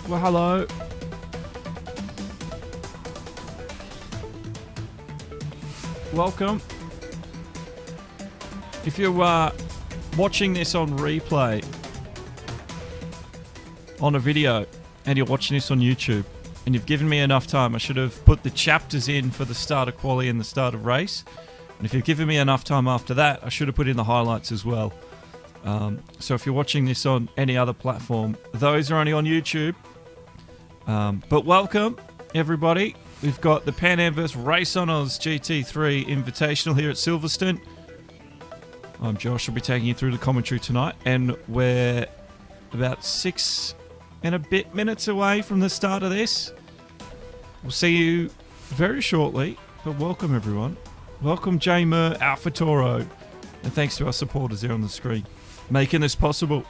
Well, hello. Welcome. If you're watching this on replay, on a video, and you're watching this on YouTube, and you've given me enough time, I should have put the chapters in for the start of quali and the start of race. And if you've given me enough time after that, I should have put in the highlights as well. So if you're watching this on any other platform, those are only on YouTube. But welcome, everybody. We've got the PAN-AM vs RaceOnOz GT3 Invitational here at Silverstone. I'm Josh. I'll be taking you through the commentary tonight. And we're about 6 and a bit minutes away from the start of this. We'll see you very shortly. But welcome, everyone. Welcome, Jamer, Alpha Toro. And thanks to our supporters there on the screen, making this possible.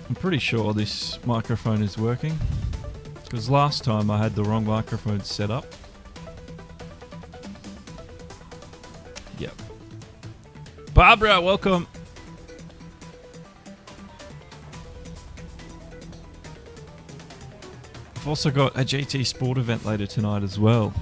I'm pretty sure this microphone is working, because last time I had the wrong microphone set up. Yep. Barbara, welcome. I've also got a GT Sport event later tonight as well.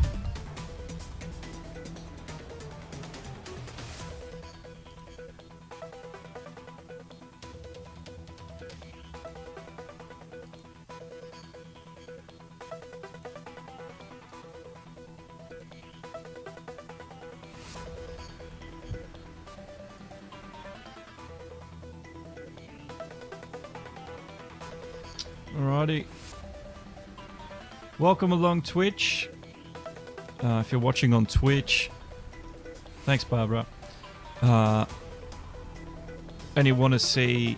Alrighty. Welcome along Twitch. If you're watching on Twitch, thanks, Barbara. And you want to see,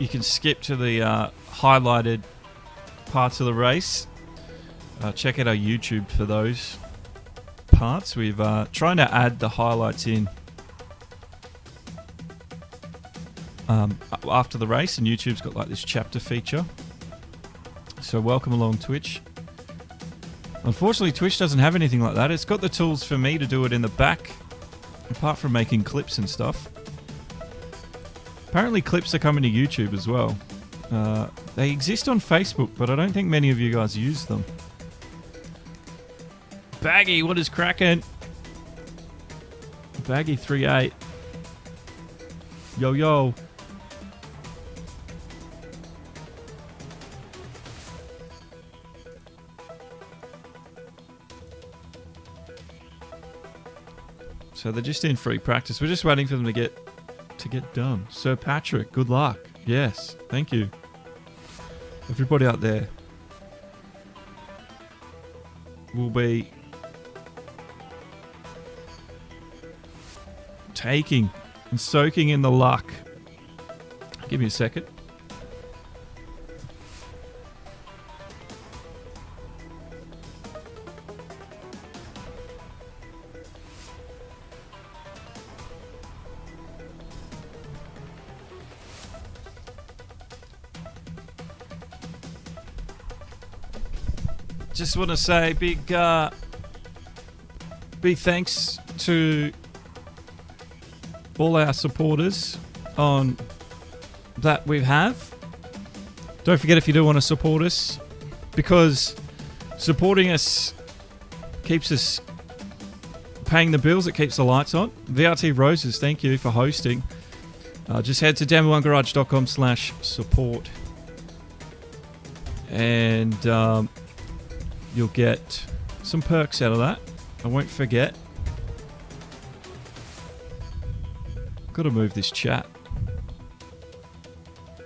you can skip to the highlighted parts of the race. Check out our YouTube for those parts. We've trying to add the highlights in after the race, and YouTube's got like this chapter feature. So welcome along Twitch. Unfortunately, Twitch doesn't have anything like that. It's got the tools for me to do it in the back, apart from making clips and stuff. Apparently clips are coming to YouTube as well. They exist on Facebook, but I don't think many of you guys use them. Baggy, what is cracking? Baggy 38. Yo, yo. So they're just in free practice. We're just waiting for them to get done. Sir Patrick, good luck. Yes, thank you. Everybody out there will be taking and soaking in the luck. Give me a second. Just want to say big thanks to all our supporters on that we have. Don't forget, if you do want to support us, because supporting us keeps us paying the bills, it keeps the lights on. VRT Roses, thank you for hosting. Just head to demo1garage.com/support and you'll get some perks out of that. I won't forget. Got to move this chat.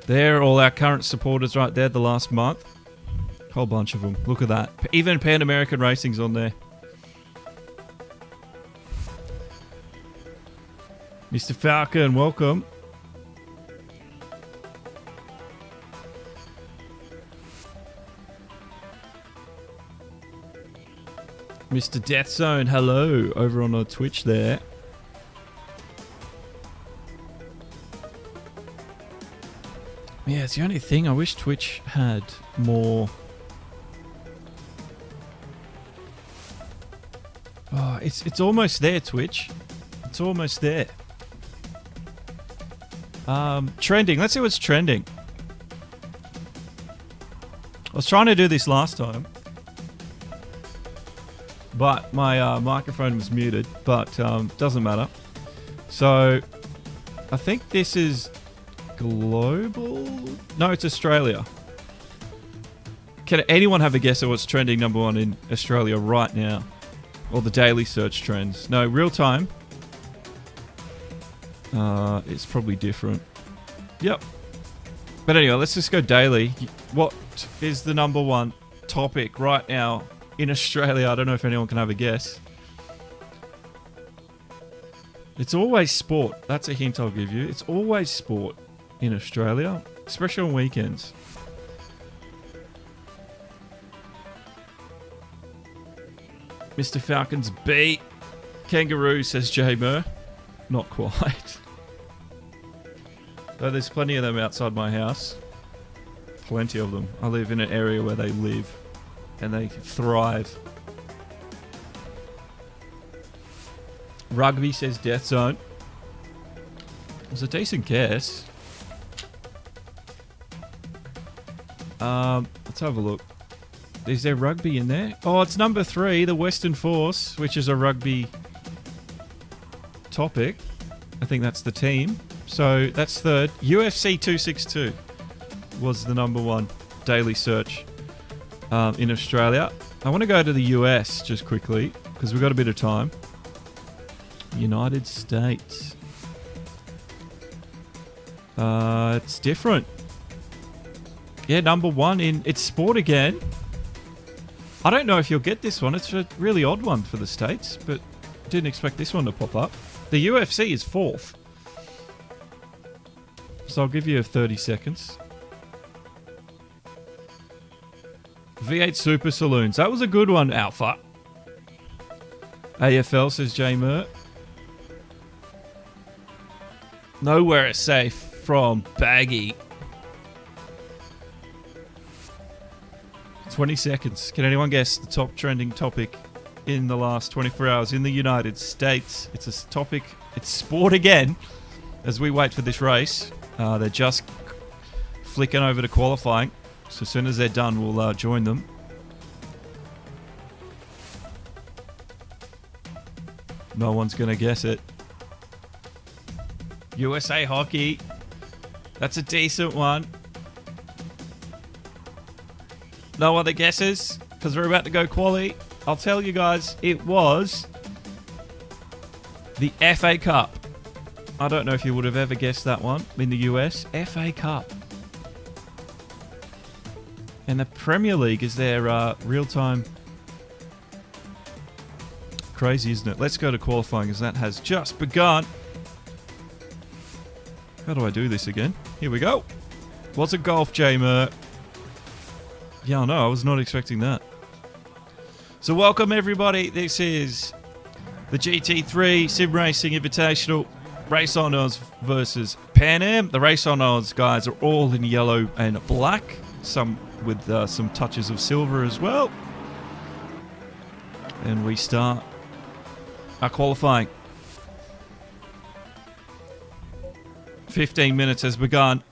They're all our current supporters right there, the last month. Whole bunch of them. Look at that. Even Pan American Racing's on there. Mr. Falcon, welcome. Mr. Death Zone, hello, over on our Twitch there. it's the only thing. I wish Twitch had more. Oh, it's almost there, Twitch. It's almost there. Trending. Let's see what's trending. I was trying to do this last time, but my microphone was muted. But doesn't matter. So I think this is global. No, it's Australia. Can anyone have a guess at what's trending number one in Australia right now? Or the daily search trends? No, real time. It's probably different. Yep. But anyway, let's just go daily. What is the number one topic right now in Australia? I don't know if anyone can have a guess. It's always sport. That's a hint I'll give you. It's always sport in Australia, especially on weekends. Mr. Falcons beat Kangaroo, says J Mur. Not quite. Though there's plenty of them outside my house. Plenty of them. I live in an area where they live and they thrive. Rugby, says Death Zone. It was a decent guess. Let's have a look. Is there rugby in there? Oh, it's number 3, the Western Force, which is a rugby topic. I think that's the team. So that's third. UFC 262 was the number one daily search in Australia. I want to go to the US just quickly because we've got a bit of time. United States. It's different. Yeah, number one in... It's sport again. I don't know if you'll get this one. It's a really odd one for the States, but didn't expect this one to pop up. The UFC is 4th. So I'll give you 30 seconds. V8 Super Saloons. That was a good one, Alpha. AFL, says J Mur. Nowhere is safe from Baggy. 20 seconds. Can anyone guess the top trending topic in the last 24 hours in the United States? It's a topic. It's sport again. As we wait for this race, they're just flicking over to qualifying. So as soon as they're done, we'll join them. No one's going to guess it. USA Hockey. That's a decent one. No other guesses? Because we're about to go quali. I'll tell you guys, it was the FA Cup. I don't know if you would have ever guessed that one in the US. FA Cup. And the Premier League is their real-time... Crazy, isn't it? Let's go to qualifying as that has just begun. How do I do this again? Here we go. Was it golf, J-Mer? Yeah, I know. I was not expecting that. So welcome, everybody. This is the GT3 Sim Racing Invitational. RaceOnOz versus PAN-AM. The RaceOnOz guys are all in yellow and black. Some with some touches of silver as well. And we start our qualifying. 15 minutes has begun.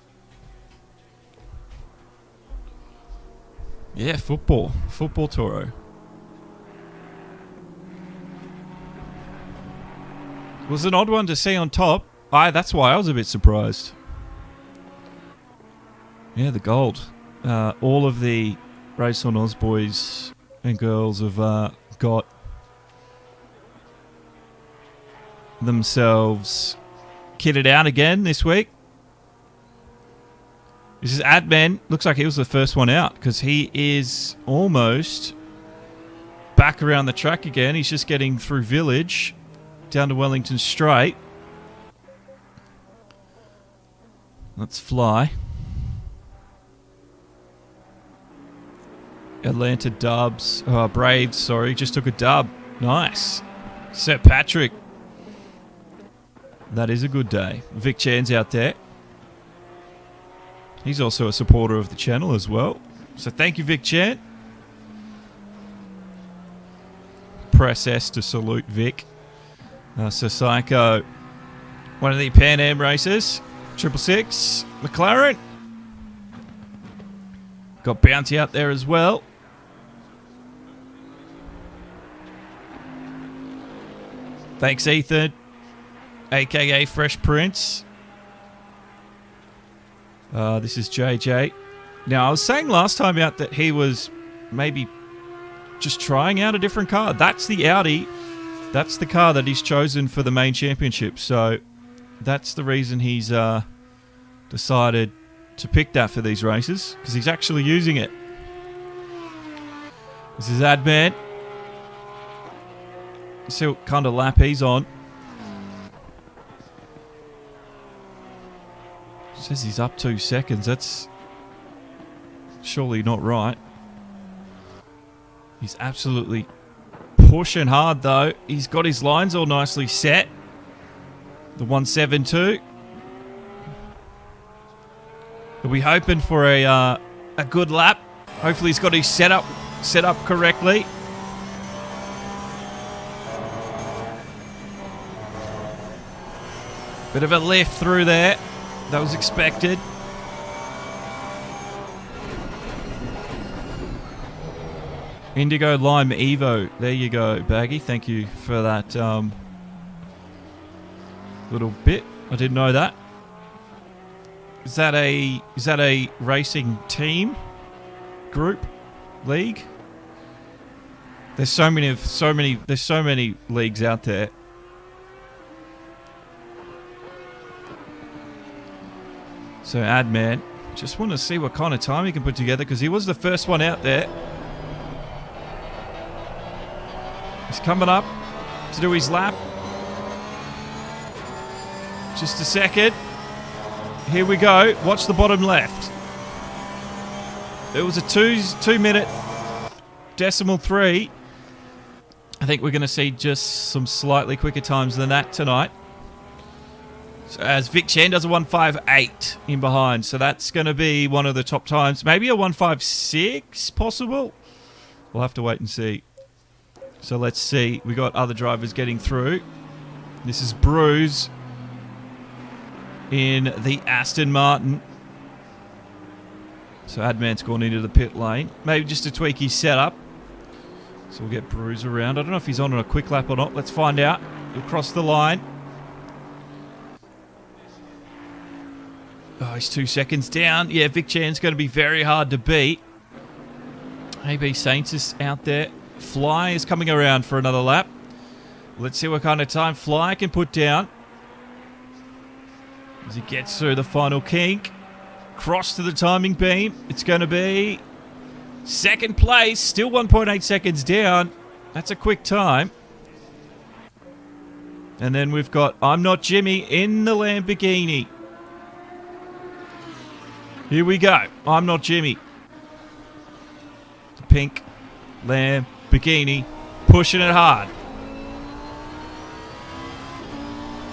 Yeah, football. Football, Toro. It was an odd one to see on top. That's why I was a bit surprised. Yeah, the gold. All of the RaceOnOz boys and girls have got themselves kitted out again this week. This is Adman. Looks like he was the first one out because he is almost back around the track again. He's just getting through Village down to Wellington Straight. Let's fly. Atlanta Dubs. Braves, sorry. Just took a dub. Nice. Sir Patrick. That is a good day. Vic Chan's out there. He's also a supporter of the channel as well. So thank you, Vic Chan. Press S to salute Vic. So Psycho, one of the Pan-Am races. 666, McLaren. Got Bounty out there as well. Thanks, Ethan, aka Fresh Prince. This is JJ. Now, I was saying last time out that he was maybe just trying out a different car. That's the Audi. That's the car that he's chosen for the main championship. So that's the reason he's decided to pick that for these races, because he's actually using it. This is Adman. See what kind of lap he's on. Says he's up 2 seconds. That's surely not right. He's absolutely pushing hard though. He's got his lines all nicely set. The 172. He'll be hoping for a good lap. Hopefully he's got his setup set up correctly. Bit of a lift through there. That was expected. Indigo Lime Evo. There you go, Baggy. Thank you for that little bit. I didn't know that. Is that a racing team? Group? League? There's so many leagues out there. So Adman, just want to see what kind of time he can put together, because he was the first one out there. He's coming up to do his lap. Just a second. Here we go. Watch the bottom left. It was a 2-minute decimal 3. I think we're going to see just some slightly quicker times than that tonight. So as Vic Chan does a 158 in behind. So that's going to be one of the top times. Maybe a 156 possible. We'll have to wait and see. So let's see. We got other drivers getting through. This is ROOZ in the Aston Martin. So Adman's gone into the pit lane. Maybe just to tweak his setup. So we'll get ROOZ around. I don't know if he's on a quick lap or not. Let's find out. He'll cross the line. Oh, he's 2 seconds down. Yeah, Vic Chan's going to be very hard to beat. AB Saints is out there. Fly is coming around for another lap. Let's see what kind of time Fly can put down. As he gets through the final kink. Cross to the timing beam. It's going to be second place. Still 1.8 seconds down. That's a quick time. And then we've got I'm Not Jimmy in the Lamborghini. Here we go. I'm Not Jimmy. The pink Lamborghini. Pushing it hard.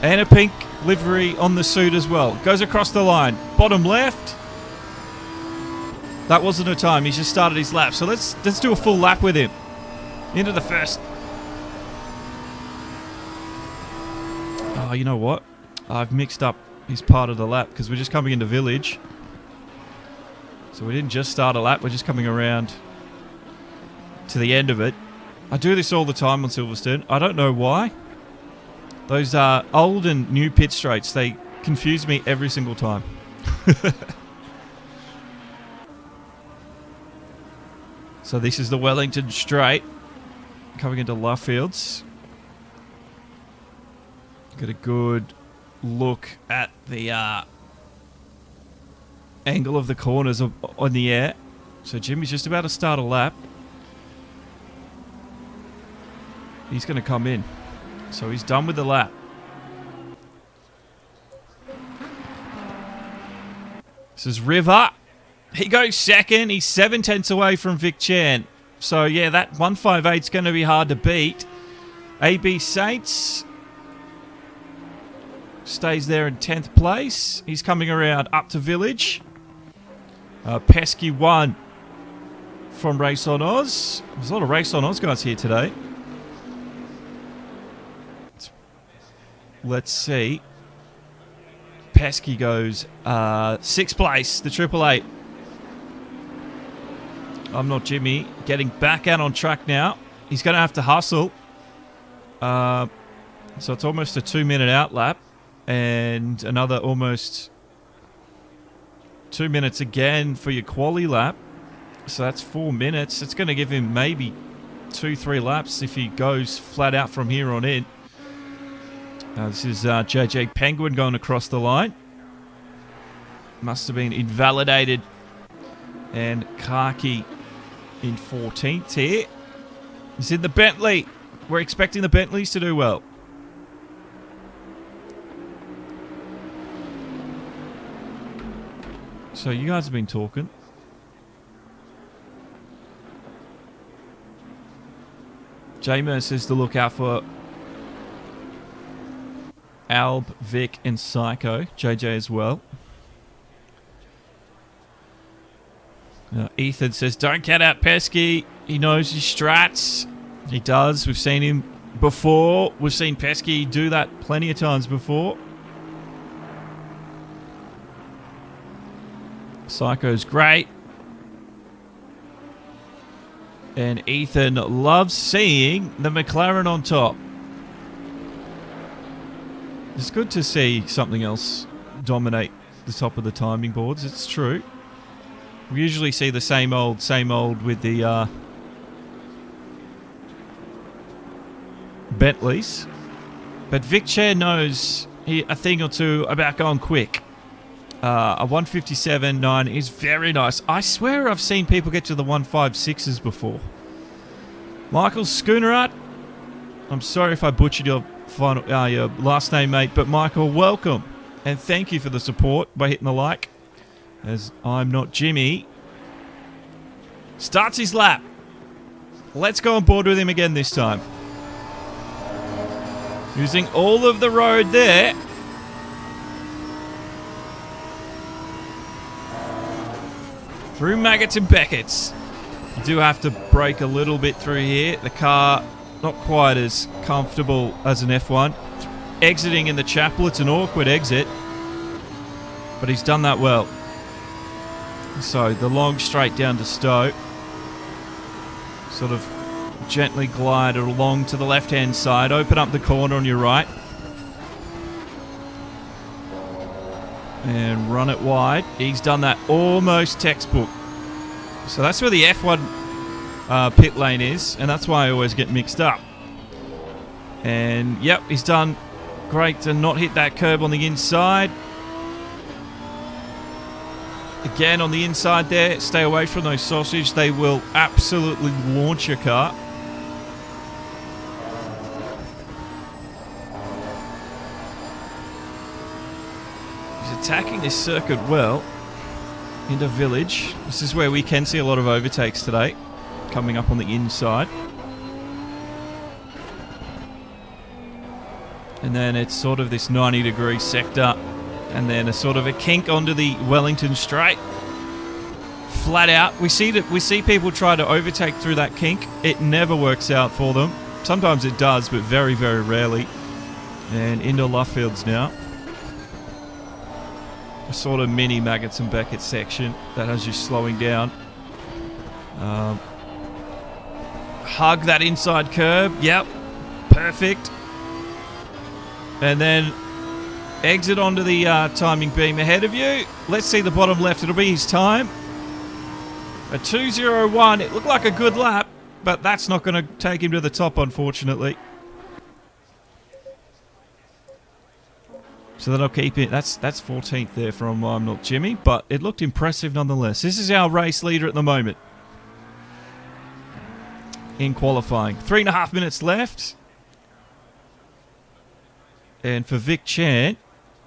And a pink livery on the suit as well. Goes across the line. Bottom left. That wasn't a time. He's just started his lap. So let's do a full lap with him. Into the first. Oh, you know what? I've mixed up his part of the lap because we're just coming into village. So we didn't just start a lap. We're just coming around to the end of it. I do this all the time on Silverstone. I don't know why. Those old and new pit straights, they confuse me every single time. So this is the Wellington Straight. Coming into Lovefields. Get a good look at the angle of the corners on the air. So Jimmy's just about to start a lap. He's going to come in. So he's done with the lap. This is River. He goes second. He's 7/10 away from Vic Chan. So yeah, that 158 is going to be hard to beat. AB Saints stays there in 10th place. He's coming around up to village. Pesky 1 from RaceOnOz. There's a lot of RaceOnOz guys here today. Let's see. Pesky goes 6th place, the 888. I'm Not Jimmy getting back out on track now. He's going to have to hustle. So it's almost a 2-minute outlap and another almost 2 minutes again for your quali lap. So that's 4 minutes. It's going to give him maybe 2-3 laps if he goes flat out from here on in. This is JJ Penguin going across the line. Must have been invalidated. And Khaki in 14th here. He's in the Bentley. We're expecting the Bentleys to do well. So you guys have been talking. J-Mer says to look out for Alb, Vic, and Psycho. JJ as well. Ethan says, don't count out Pesky. He knows his strats. He does. We've seen him before. We've seen Pesky do that plenty of times before. Psycho's great. And Ethan loves seeing the McLaren on top. It's good to see something else dominate the top of the timing boards. It's true. We usually see the same old with the Bentleys. But Vic Chair knows a thing or two about going quick. A 157.9 is very nice. I swear I've seen people get to the 156s before. Michael Schoonerart, I'm sorry if I butchered your your last name, mate, but Michael, welcome. And thank you for the support by hitting the like. As I'm Not Jimmy starts his lap. Let's go on board with him again this time. Using all of the road there. Through Maggots and Beckett's. You do have to brake a little bit through here. The car not quite as comfortable as an F1. Exiting in the chapel, it's an awkward exit. But he's done that well. So the long straight down to Stowe. Sort of gently glide along to the left-hand side. Open up the corner on your right. And run it wide. He's done that almost textbook. So that's where the F1 pit lane is. And that's why I always get mixed up. And yep, he's done great to not hit that curb on the inside. Again, on the inside there, stay away from those sausage. They will absolutely launch your car. He's attacking this circuit well into Village. This is where we can see a lot of overtakes today, coming up on the inside. And then it's sort of this 90-degree sector. And then a sort of a kink onto the Wellington straight. Flat out. We see people try to overtake through that kink. It never works out for them. Sometimes it does, but very, very rarely. And into Luffields now. A sort of mini Maggots and Beckett section that has you slowing down. Hug that inside curb. Yep. Perfect. And then exit onto the timing beam ahead of you. Let's see the bottom left. It'll be his time. A 2:01. It looked like a good lap, but that's not going to take him to the top, unfortunately. So that'll keep it. That's 14th there from I'm Not Jimmy, but it looked impressive nonetheless. This is our race leader at the moment in qualifying. 3.5 minutes left. And for Vic Chan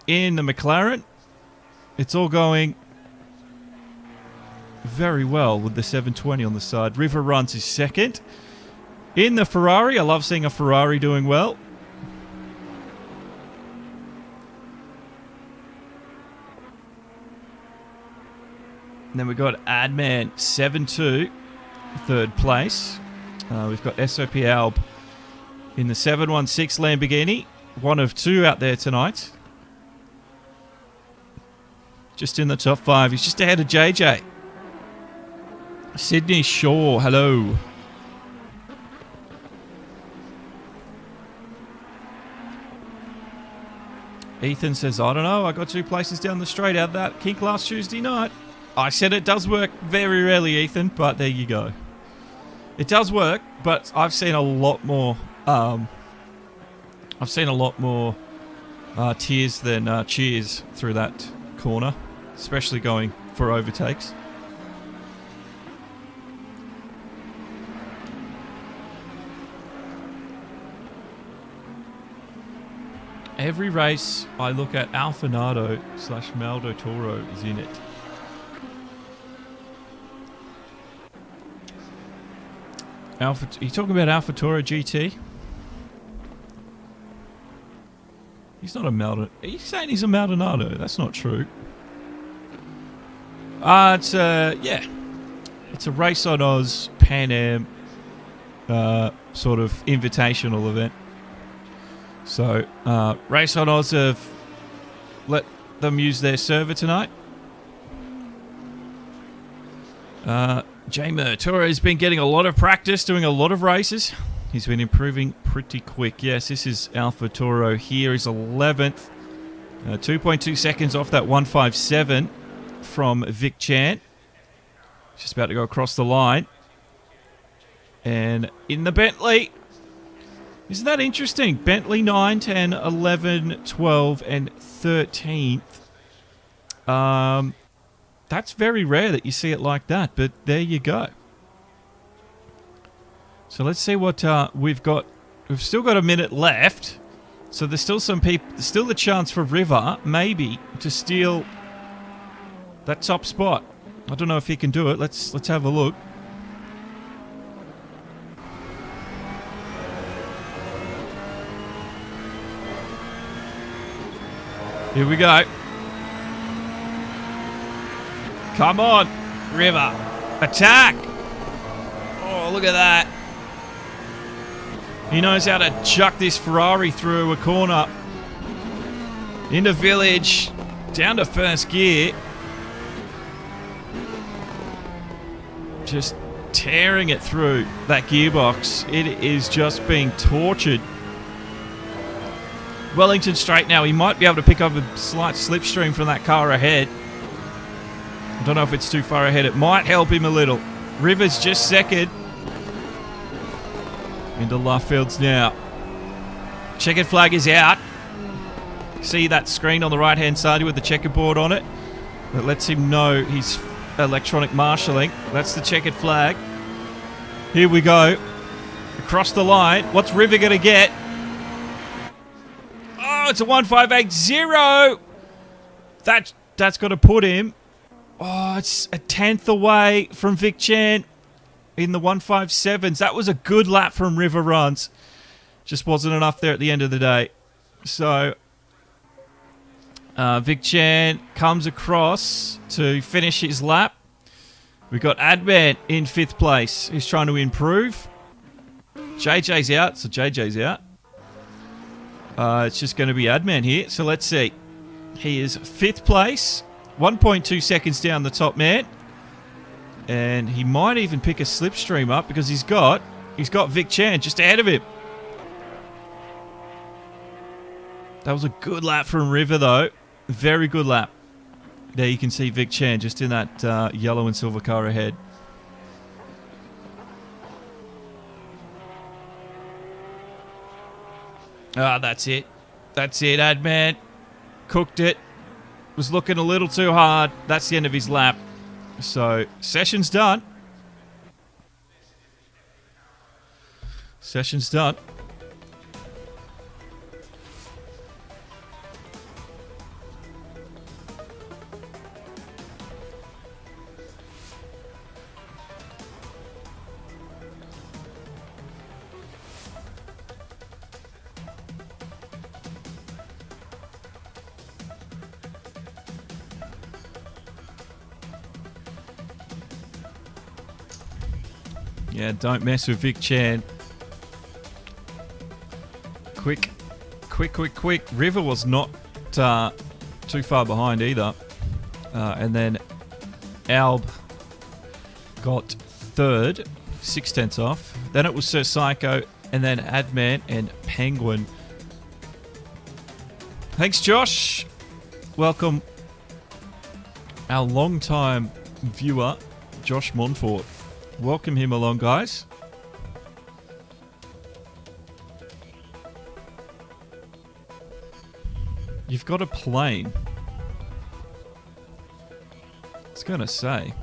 in the McLaren, it's all going very well with the 720 on the side. River Runs is second. In the Ferrari, I love seeing a Ferrari doing well. then we've got Adman 7-2, third place. We've got SOP Alb in the 716 Lamborghini, one of two out there tonight. Just in the top 5. He's just ahead of JJ. Sydney Shaw, hello. Ethan says, I don't know, I got 2 places down the straight out of that kink last Tuesday night. I said it does work very rarely, Ethan, but there you go. It does work, but I've seen a lot more tears than cheers through that corner, especially going for overtakes. Every race I look at, Alfanado / Maldo Toro is in it. Are you talking about Alfa Toro GT? He's not a Maldonado. Are you saying he's a Maldonado? That's not true. It's a RaceOnOz PAN-AM sort of invitational event. So, RaceOnOz have let them use their server tonight. Jamer Toro's been getting a lot of practice, doing a lot of races. He's been improving pretty quick. Yes, this is Alfa Toro here. He's 11th. 2.2 seconds off that 157 from Vic Chan. Just about to go across the line. And in the Bentley. Isn't that interesting? Bentley 9, 10, 11, 12, and 13th. That's very rare that you see it like that, but there you go. So let's see what we've got. We've still got a minute left. So there's still some people, still the chance for River, maybe, to steal that top spot. I don't know if he can do it. Let's have a look. Here we go. Come on, River. Attack. Oh, look at that. He knows how to chuck this Ferrari through a corner. Into village. Down to first gear. Just tearing it through that gearbox. It is just being tortured. Wellington straight now. He might be able to pick up a slight slipstream from that car ahead. I don't know if it's too far ahead. It might help him a little. Rivers just second. Into Luffields now. Checkered flag is out. See that screen on the right-hand side with the checkerboard on it? That lets him know he's electronic marshalling. That's the checkered flag. Here we go. Across the line. What's River going to get? Oh, it's a 1.580. That's got to put him. Oh, it's a 10th away from Vic Chan in the 1.57s. That was a good lap from River Runs. Just wasn't enough there at the end of the day. So, Vic Chan comes across to finish his lap. We've got Adman in 5th place. He's trying to improve. JJ's out, so JJ's out. It's just going to be Adman here. So let's see. He is 5th place. 1.2 seconds down the top man. And he might even pick a slipstream up because he's got Vic Chan just ahead of him. That was a good lap from River though. Very good lap. There you can see Vic Chan just in that yellow and silver car ahead. Ah, that's it. That's it, Adman. Cooked it. Was looking a little too hard. That's the end of his lap. So, session's done. Session's done. Yeah, don't mess with Vic Chan. Quick. River was not too far behind either. And then Alb got third, 0.6 off. Then it was Sir Psycho, and then Adman and Penguin. Thanks, Josh. Welcome, our long-time viewer, Josh Montfort. Welcome him along, guys. You've got a plane. I was going to say.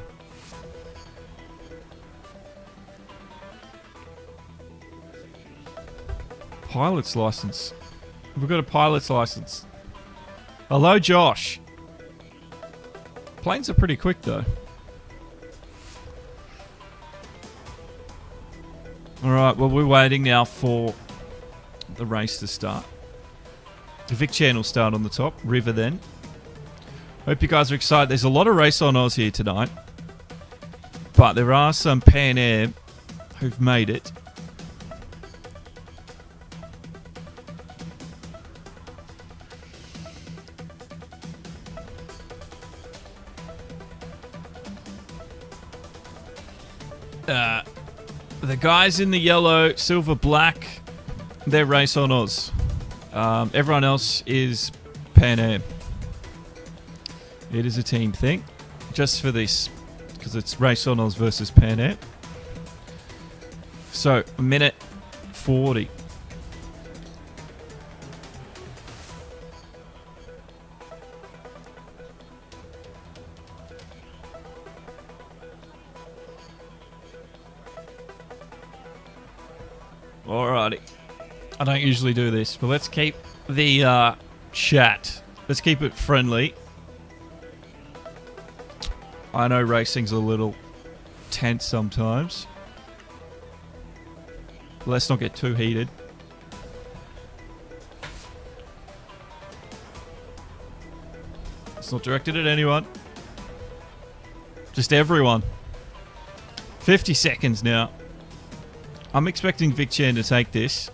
Pilot's license. We've got a pilot's license. Hello, Josh. Planes are pretty quick, though. Alright, well, we're waiting now for the race to start. The Vic Chan will start on the top. River then. Hope you guys are excited. There's a lot of RaceOnOz here tonight. But there are some PAN-AM who've made it. The guys in the yellow, silver, black, they're RaceOnOz. Everyone else is PAN-AM. It is a team thing, just for this, because it's RaceOnOz versus PAN-AM. So, a minute 40. Alrighty. I don't usually do this, but let's keep the chat. Let's keep it friendly. I know racing's a little tense sometimes. Let's not get too heated. It's not directed at anyone. Just everyone. 50 seconds now. I'm expecting Vic Chan to take this.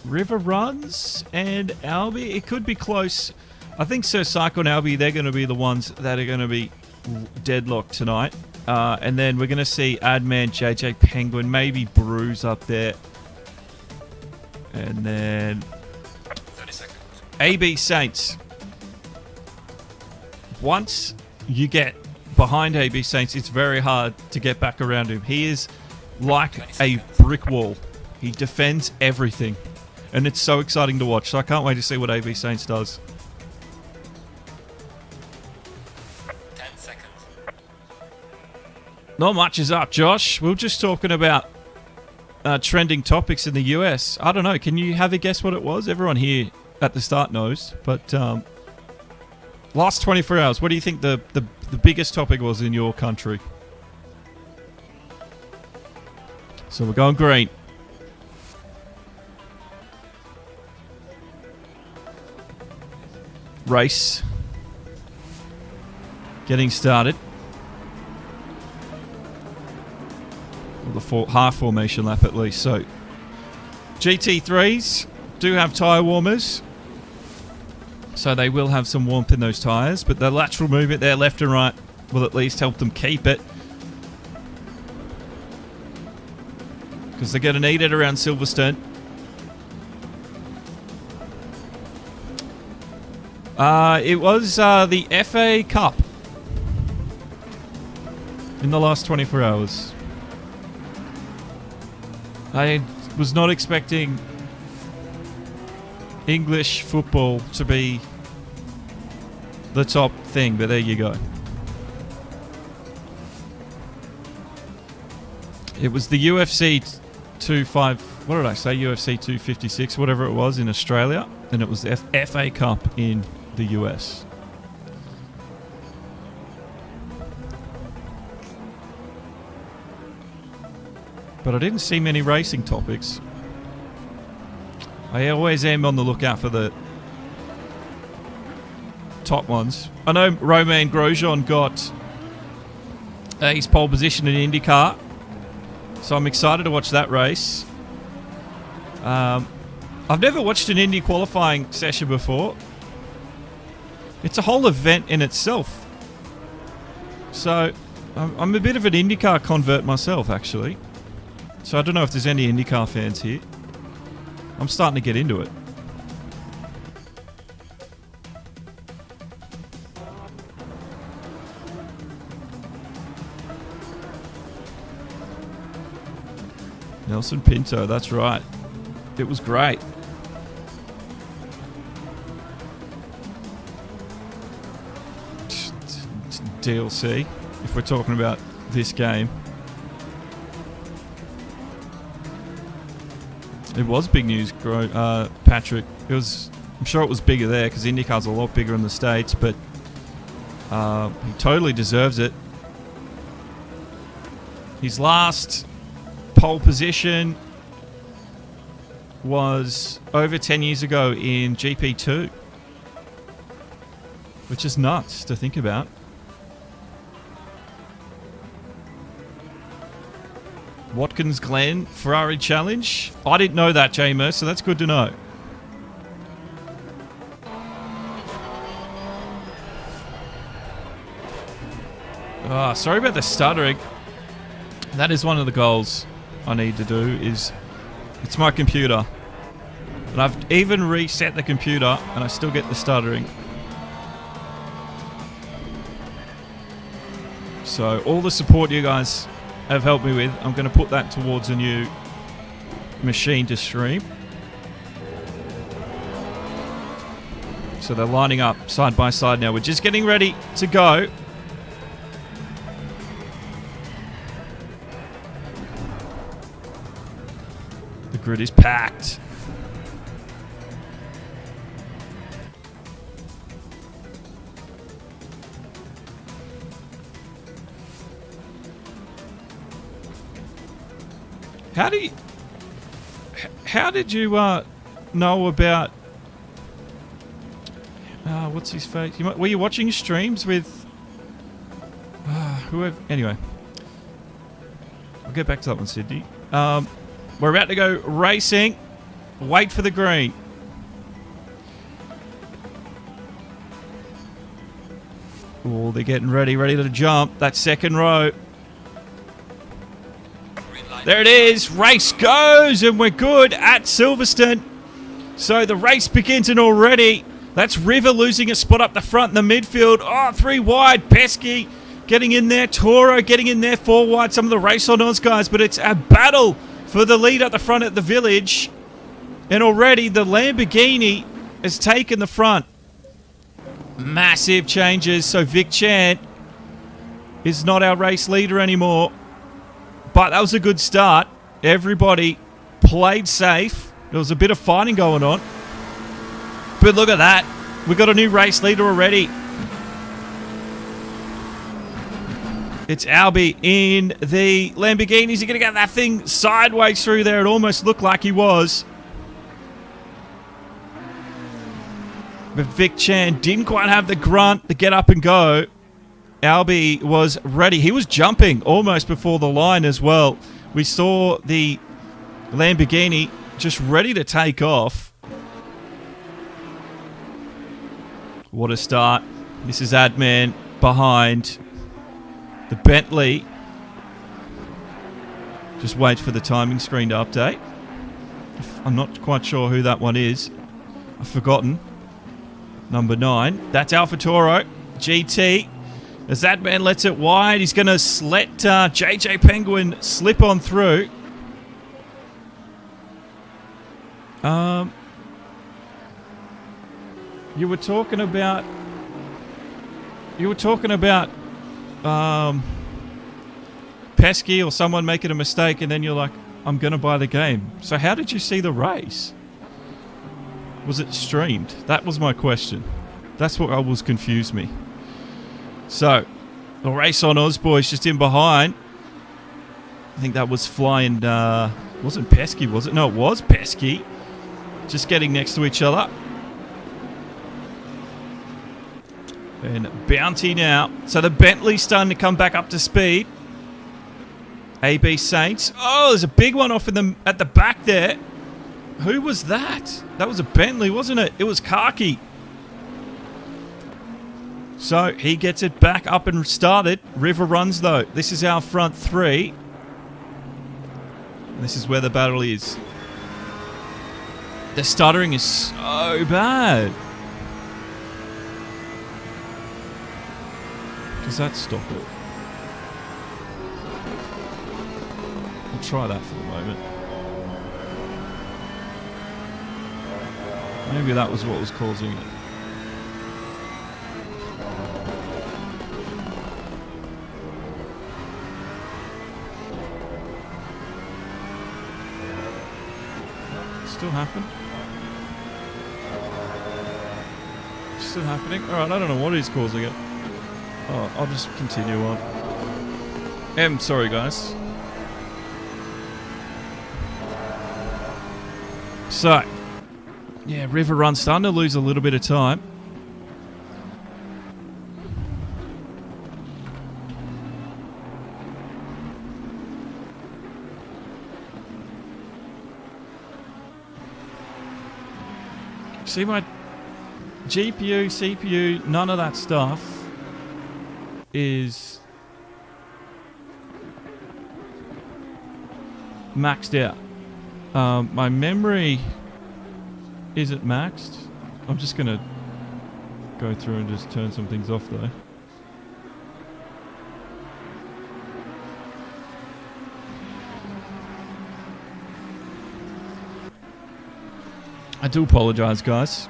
River runs and Albie. It could be close. I think Sir Psycho and Albie, they're going to be the ones that are going to be deadlocked tonight. And then we're going to see Adman, JJ Penguin, maybe ROOZ up there. And then 30 seconds. AB Saints. Once you get behind AB Saints, it's very hard to get back around him. He is like a brick wall. He defends everything. And it's so exciting to watch. So I can't wait to see what AB Saints does. 10 seconds. Not much is up, Josh. We were just talking about trending topics in the US. I don't know. Can you have a guess what it was? Everyone here at the start knows. But last 24 hours, what do you think the biggest topic was in your country? So we're going green. Race. Getting started. Well, the half formation lap at least. So GT3s do have tyre warmers. So they will have some warmth in those tyres. But the lateral movement there, left and right, will at least help them keep it. Because they're going to need it around Silverstone. It was the FA Cup in the last 24 hours. I was not expecting English football to be the top thing, but there you go. It was the UFC 256, whatever it was in Australia, and it was the FA Cup in the US. But I didn't see many racing topics. I always am on the lookout for the top ones. I know Romain Grosjean got He's pole position in IndyCar. So I'm excited to watch that race. I've never watched an Indy qualifying session before. It's a whole event in itself. So I'm a bit of an IndyCar convert myself, actually. So I don't know if there's any IndyCar fans here. I'm starting to get into it. Nelson Pinto, that's right. It was great. DLC, if we're talking about this game. It was big news, Patrick. It was. I'm sure it was bigger there because IndyCar's a lot bigger in the States, but he totally deserves it. His last pole position was over 10 years ago in GP2, which is nuts to think about. Watkins Glen Ferrari Challenge. I didn't know that, Jamer, so that's good to know. Sorry about the stuttering. That is one of the goals I need to do. It's my computer, and I've even reset the computer, and I still get the stuttering. So all the support you guys have helped me with, I'm going to put that towards a new machine to stream. So they're lining up side by side now. We're just getting ready to go. The grid is packed. How did you know about what's his face? Were you watching streams with whoever? Anyway, I'll get back to that one, Sydney. We're about to go racing. Wait for the green. Oh, they're getting ready to jump. That second row. There it is. Race goes, and we're good at Silverstone. So the race begins, and already that's River losing a spot up the front in the midfield. Oh, 3 wide. Pesky getting in there. Toro getting in there 4 wide. Some of the RaceOnOz guys, but it's a battle for the lead at the front at the village. And already the Lamborghini has taken the front. Massive changes. So Vic Chan is not our race leader anymore. But that was a good start. Everybody played safe. There was a bit of fighting going on. But look at that. We got a new race leader already. It's Albie in the Lamborghini. Is he going to get that thing sideways through there? It almost looked like he was. But Vic Chan didn't quite have the grunt, the get up and go. Albie was ready. He was jumping almost before the line as well. We saw the Lamborghini just ready to take off. What a start. This is Adman behind the Bentley. Just wait for the timing screen to update. I'm not quite sure who that one is. I've forgotten. Number 9. That's Alpha Toro. GT. As that man lets it wide, he's going to let JJ Penguin slip on through. You were talking about Pesky or someone making a mistake, and then you're like, I'm going to buy the game. So how did you see the race? Was it streamed? That was my question. That's what was confused me. So, the RaceOnOz boys just in behind. I think that was flying, wasn't Pesky, was it? No, it was Pesky. Just getting next to each other. And Bounty now. So the Bentley's starting to come back up to speed. AB Saints. Oh, there's a big one off at the back there. Who was that? That was a Bentley, wasn't it? It was Khaki. So he gets it back up and started. River runs though. This is our front three. This is where the battle is. The stuttering is so bad. Does that stop it? We'll try that for the moment. Maybe that was what was causing it. Still happen? Still happening? Alright, I don't know what is causing it. Oh, I'll just continue on. Sorry guys. So, yeah, River Run starting to lose a little bit of time. See my GPU, CPU, none of that stuff is maxed out. My memory isn't maxed. I'm just going to go through and just turn some things off though. I do apologise, guys.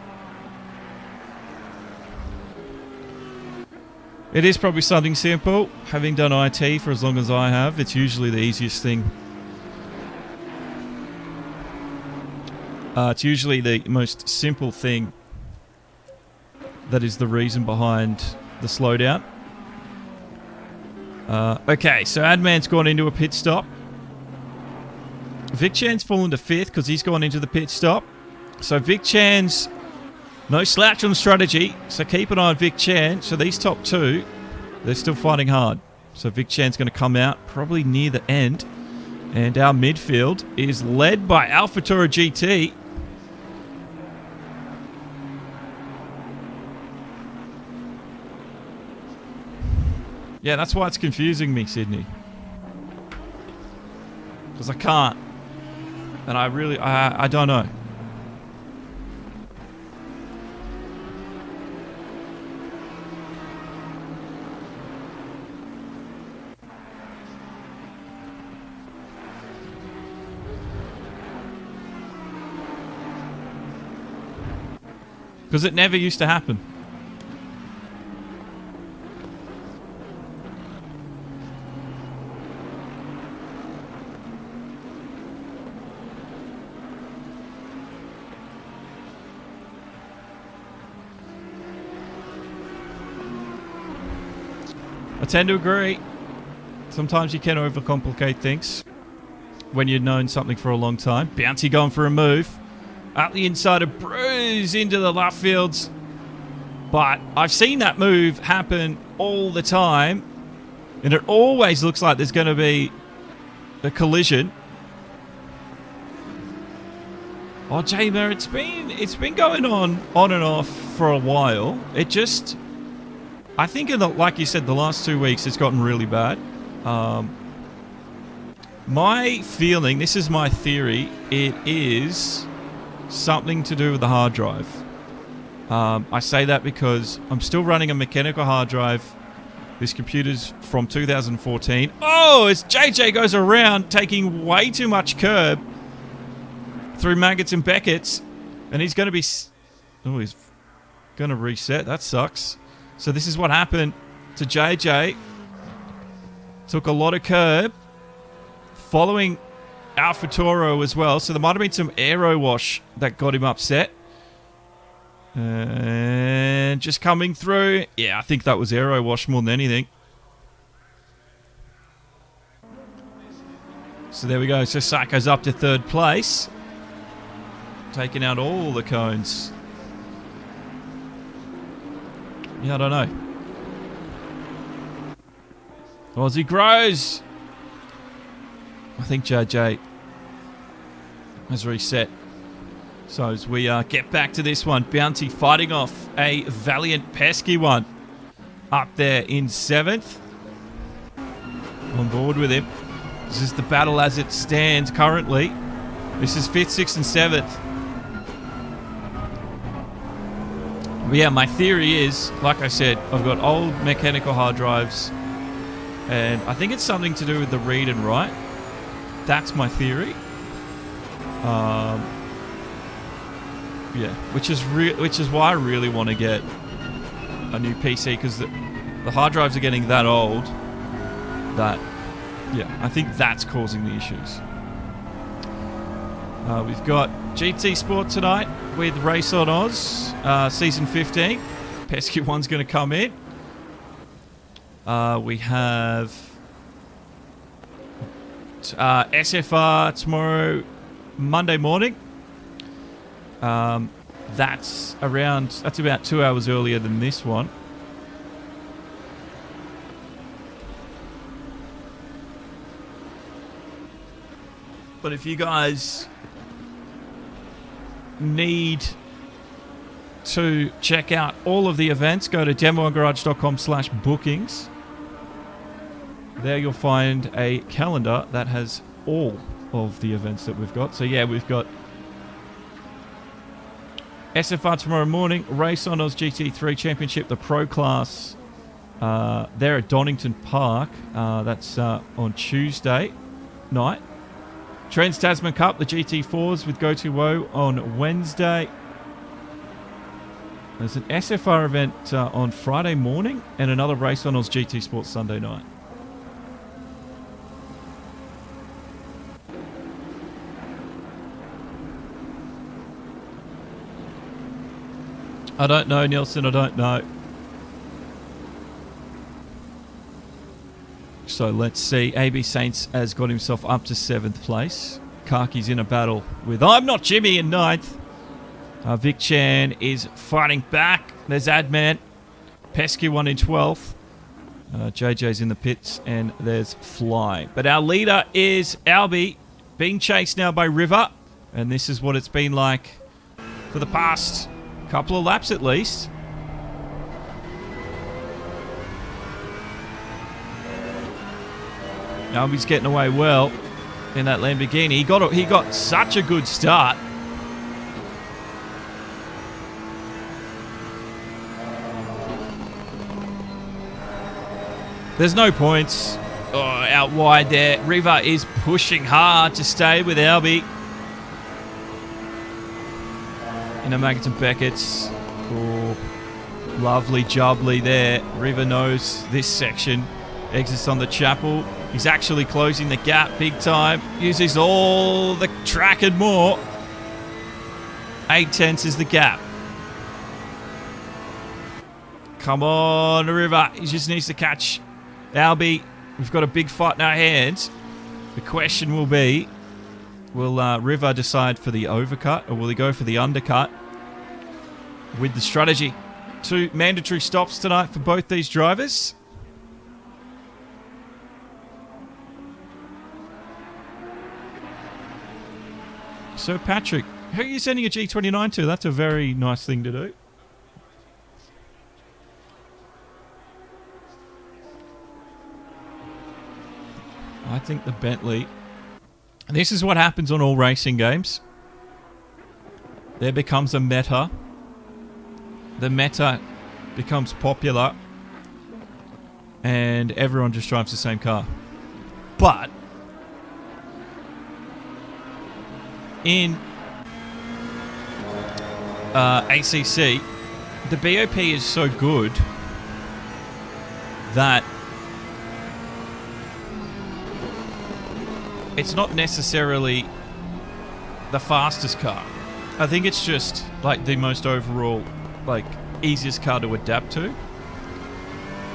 It is probably something simple. Having done IT for as long as I have, it's usually the easiest thing. It's usually the most simple thing that is the reason behind the slowdown. Okay, so Adman's gone into a pit stop. Vic Chan's fallen to 5th because he's gone into the pit stop. So Vic Chan's no slouch on strategy, so keep an eye on Vic Chan. So these top two, they're still fighting hard. So Vic Chan's going to come out probably near the end. And our midfield is led by AlphaTauri GT. Yeah, that's why it's confusing me, Sydney. Because I can't. And I really, I don't know. Because it never used to happen. I tend to agree. Sometimes you can overcomplicate things when you've known something for a long time. Bouncy going for a move. Out the inside of ROOZ into the left fields. But I've seen that move happen all the time. And it always looks like there's going to be a collision. Oh, Jamer, it's been going on and off for a while. It just... I think, like you said, the last 2 weeks it's gotten really bad. My feeling, this is my theory, it is something to do with the hard drive. I say that because I'm still running a mechanical hard drive. This computer's from 2014. Oh, as JJ goes around taking way too much curb through Maggots and Beckett's, and he's going to be... Oh, he's going to reset. That sucks. So this is what happened to JJ. Took a lot of curb. Following AlphaTauri as well. So there might have been some aero wash that got him upset. And just coming through. Yeah, I think that was aero wash more than anything. So there we go. So Psycho's up to 3rd place. Taking out all the cones. Yeah, I don't know. Aussie grows. I think JJ has reset. So as we get back to this one, Bounty fighting off a valiant pesky one up there in 7th. On board with him. This is the battle as it stands currently. This is 5th, 6th and 7th. But yeah, my theory is, like I said, I've got old mechanical hard drives, and I think it's something to do with the read and write. That's my theory. Yeah, which is why I really want to get a new PC, because the hard drives are getting that old that, yeah, I think that's causing the issues. We've got GT Sport tonight with RaceOnOz, Season 15. Pesky one's going to come in. We have SFR tomorrow, Monday morning. That's about 2 hours earlier than this one. But if you guys need to check out all of the events, go to demoandgarage.com/bookings. There you'll find a calendar that has all of the events that we've got. So yeah, we've got SFR tomorrow morning, RaceOnOz GT3 Championship, the Pro Class, there at Donington Park. That's on Tuesday night. Trans-Tasman Cup, the GT4s with Go2Woe on Wednesday. There's an SFR event on Friday morning and another RaceOnOz GT Sports Sunday night. I don't know, Nelson, I don't know. So let's see. AB Saints has got himself up to 7th place. Karki's in a battle with I'm Not Jimmy in 9th. Vic Chan is fighting back. There's Adman. Pesky one in 12th. JJ's in the pits, and there's Fly. But our leader is Albie, being chased now by River. And this is what it's been like for the past couple of laps at least. Albie's getting away well in that Lamborghini. He got such a good start. There's no points. Oh, out wide there. River is pushing hard to stay with Albie. In a Maggotts and Beckett's. Oh, lovely jubbly there. River knows this section. Exits on the chapel. He's actually closing the gap big time. Uses all the track and more. 8/10 is the gap. Come on, River. He just needs to catch Albie. We've got a big fight in our hands. The question will be, will River decide for the overcut, or will he go for the undercut with the strategy? 2 mandatory stops tonight for both these drivers. So Patrick, who are you sending a G29 to? That's a very nice thing to do. I think the Bentley. And this is what happens on all racing games. There becomes a meta. The meta becomes popular. And everyone just drives the same car. But in ACC, the BOP is so good that it's not necessarily the fastest car. I think it's just like the most overall, like, easiest car to adapt to.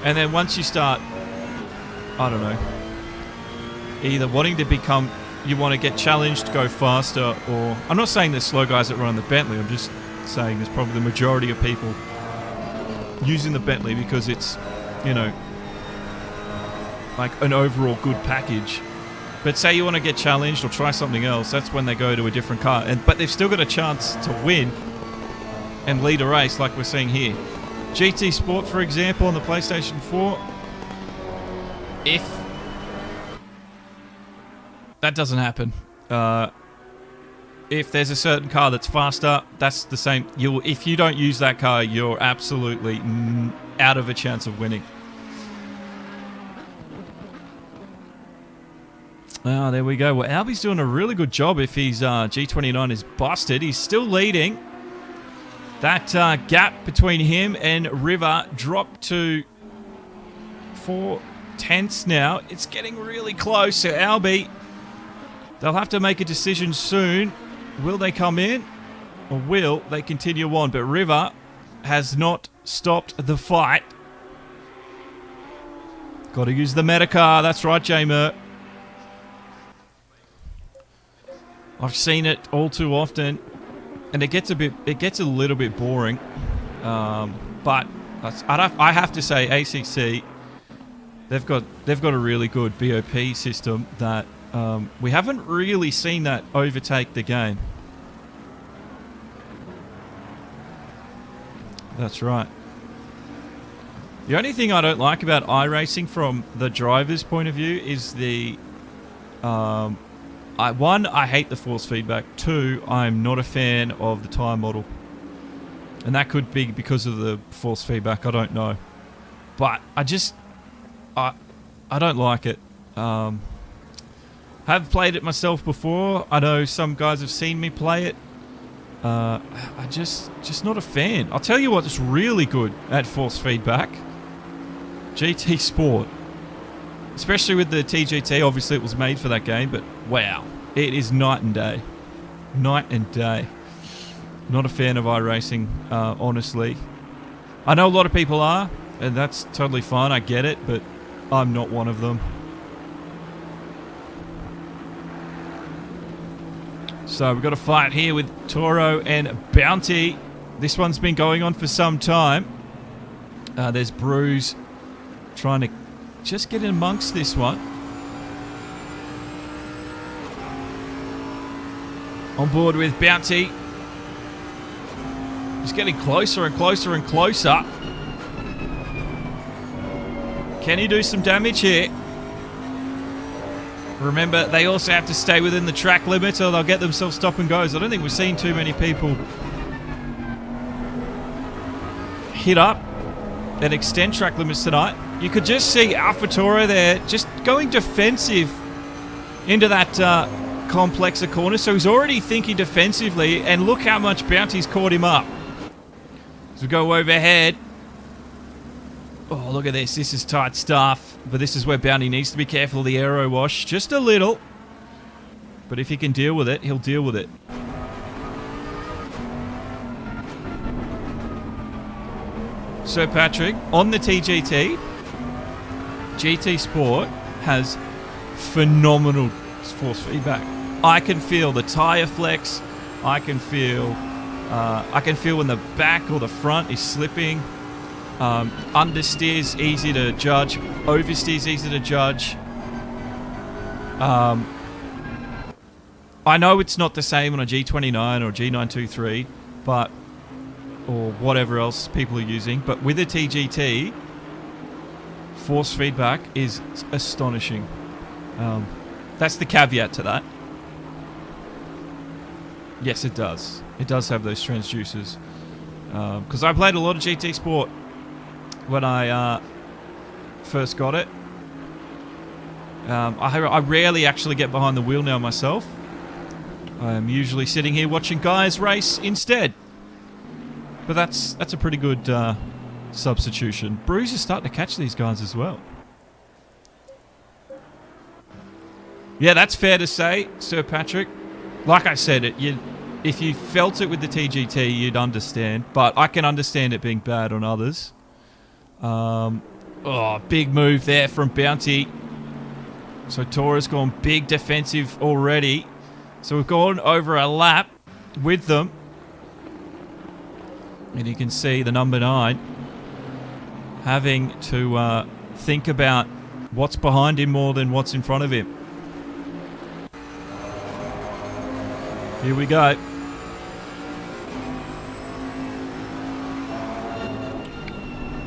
And then once you start, I don't know, either wanting to become, you want to get challenged, go faster, or I'm not saying there's slow guys that run the Bentley. I'm just saying there's probably the majority of people using the Bentley because it's, you know, like an overall good package. But say you want to get challenged or try something else, that's when they go to a different car. But they've still got a chance to win and lead a race like we're seeing here. GT Sport, for example, on the PlayStation 4, if that doesn't happen, if there's a certain car that's faster, that's the same. If you don't use that car, you're absolutely out of a chance of winning. Ah, there we go. Well, Albie's doing a really good job if his G29 is busted. He's still leading. That gap between him and River dropped to 4/10 now. It's getting really close. So Albie, they'll have to make a decision soon. Will they come in or will they continue on? But River has not stopped the fight. Got to use the meta car. That's right, J-Mer. I've seen it all too often, and it gets a little bit boring. But I have to say, ACC, they've got a really good BOP system that we haven't really seen that overtake the game. That's right. The only thing I don't like about iRacing from the driver's point of view is the one, I hate the force feedback. Two, I'm not a fan of the tyre model. And that could be because of the force feedback, I don't know. But I don't like it. Have played it myself before. I know some guys have seen me play it. I just not a fan. I'll tell you what's really good at force feedback. GT Sport. Especially with the TGT, obviously it was made for that game, but wow, it is night and day. Night and day. Not a fan of iRacing, honestly. I know a lot of people are, and that's totally fine, I get it, but I'm not one of them. So we've got a fight here with Toro and Bounty. This one's been going on for some time. There's ROOZ trying to just get in amongst this one. On board with Bounty. Just getting closer and closer and closer. Can he do some damage here? Remember, they also have to stay within the track limit or they'll get themselves stop and goes. I don't think we've seen too many people hit up and extend track limits tonight. You could just see AlphaTauri there just going defensive into that complexer corner. So he's already thinking defensively, and look how much Bounty's caught him up. As we go overhead. Oh, look at this. This is tight stuff. But this is where Bounty needs to be careful of the aero wash. Just a little. But if he can deal with it, he'll deal with it. Sir Patrick, on the TGT, GT Sport has phenomenal force feedback. I can feel the tyre flex. I can feel when the back or the front is slipping. Understeer's easy to judge. Oversteer's easy to judge. I know it's not the same on a G29 or G923, but or whatever else people are using, but with a TGT, force feedback is astonishing. That's the caveat to that. Yes, it does. It does have those transducers. Because I played a lot of GT Sport when I first got it. I rarely actually get behind the wheel now myself. I'm usually sitting here watching guys race instead. But that's a pretty good substitution. ROOZ is starting to catch these guys as well. Yeah, that's fair to say, Sir Patrick. Like I said, if you felt it with the TGT, you'd understand. But I can understand it being bad on others. Oh, big move there from Bounty. So Tora's gone big defensive already. So we've gone over a lap with them. And you can see the number 9 having to think about what's behind him more than what's in front of him. Here we go.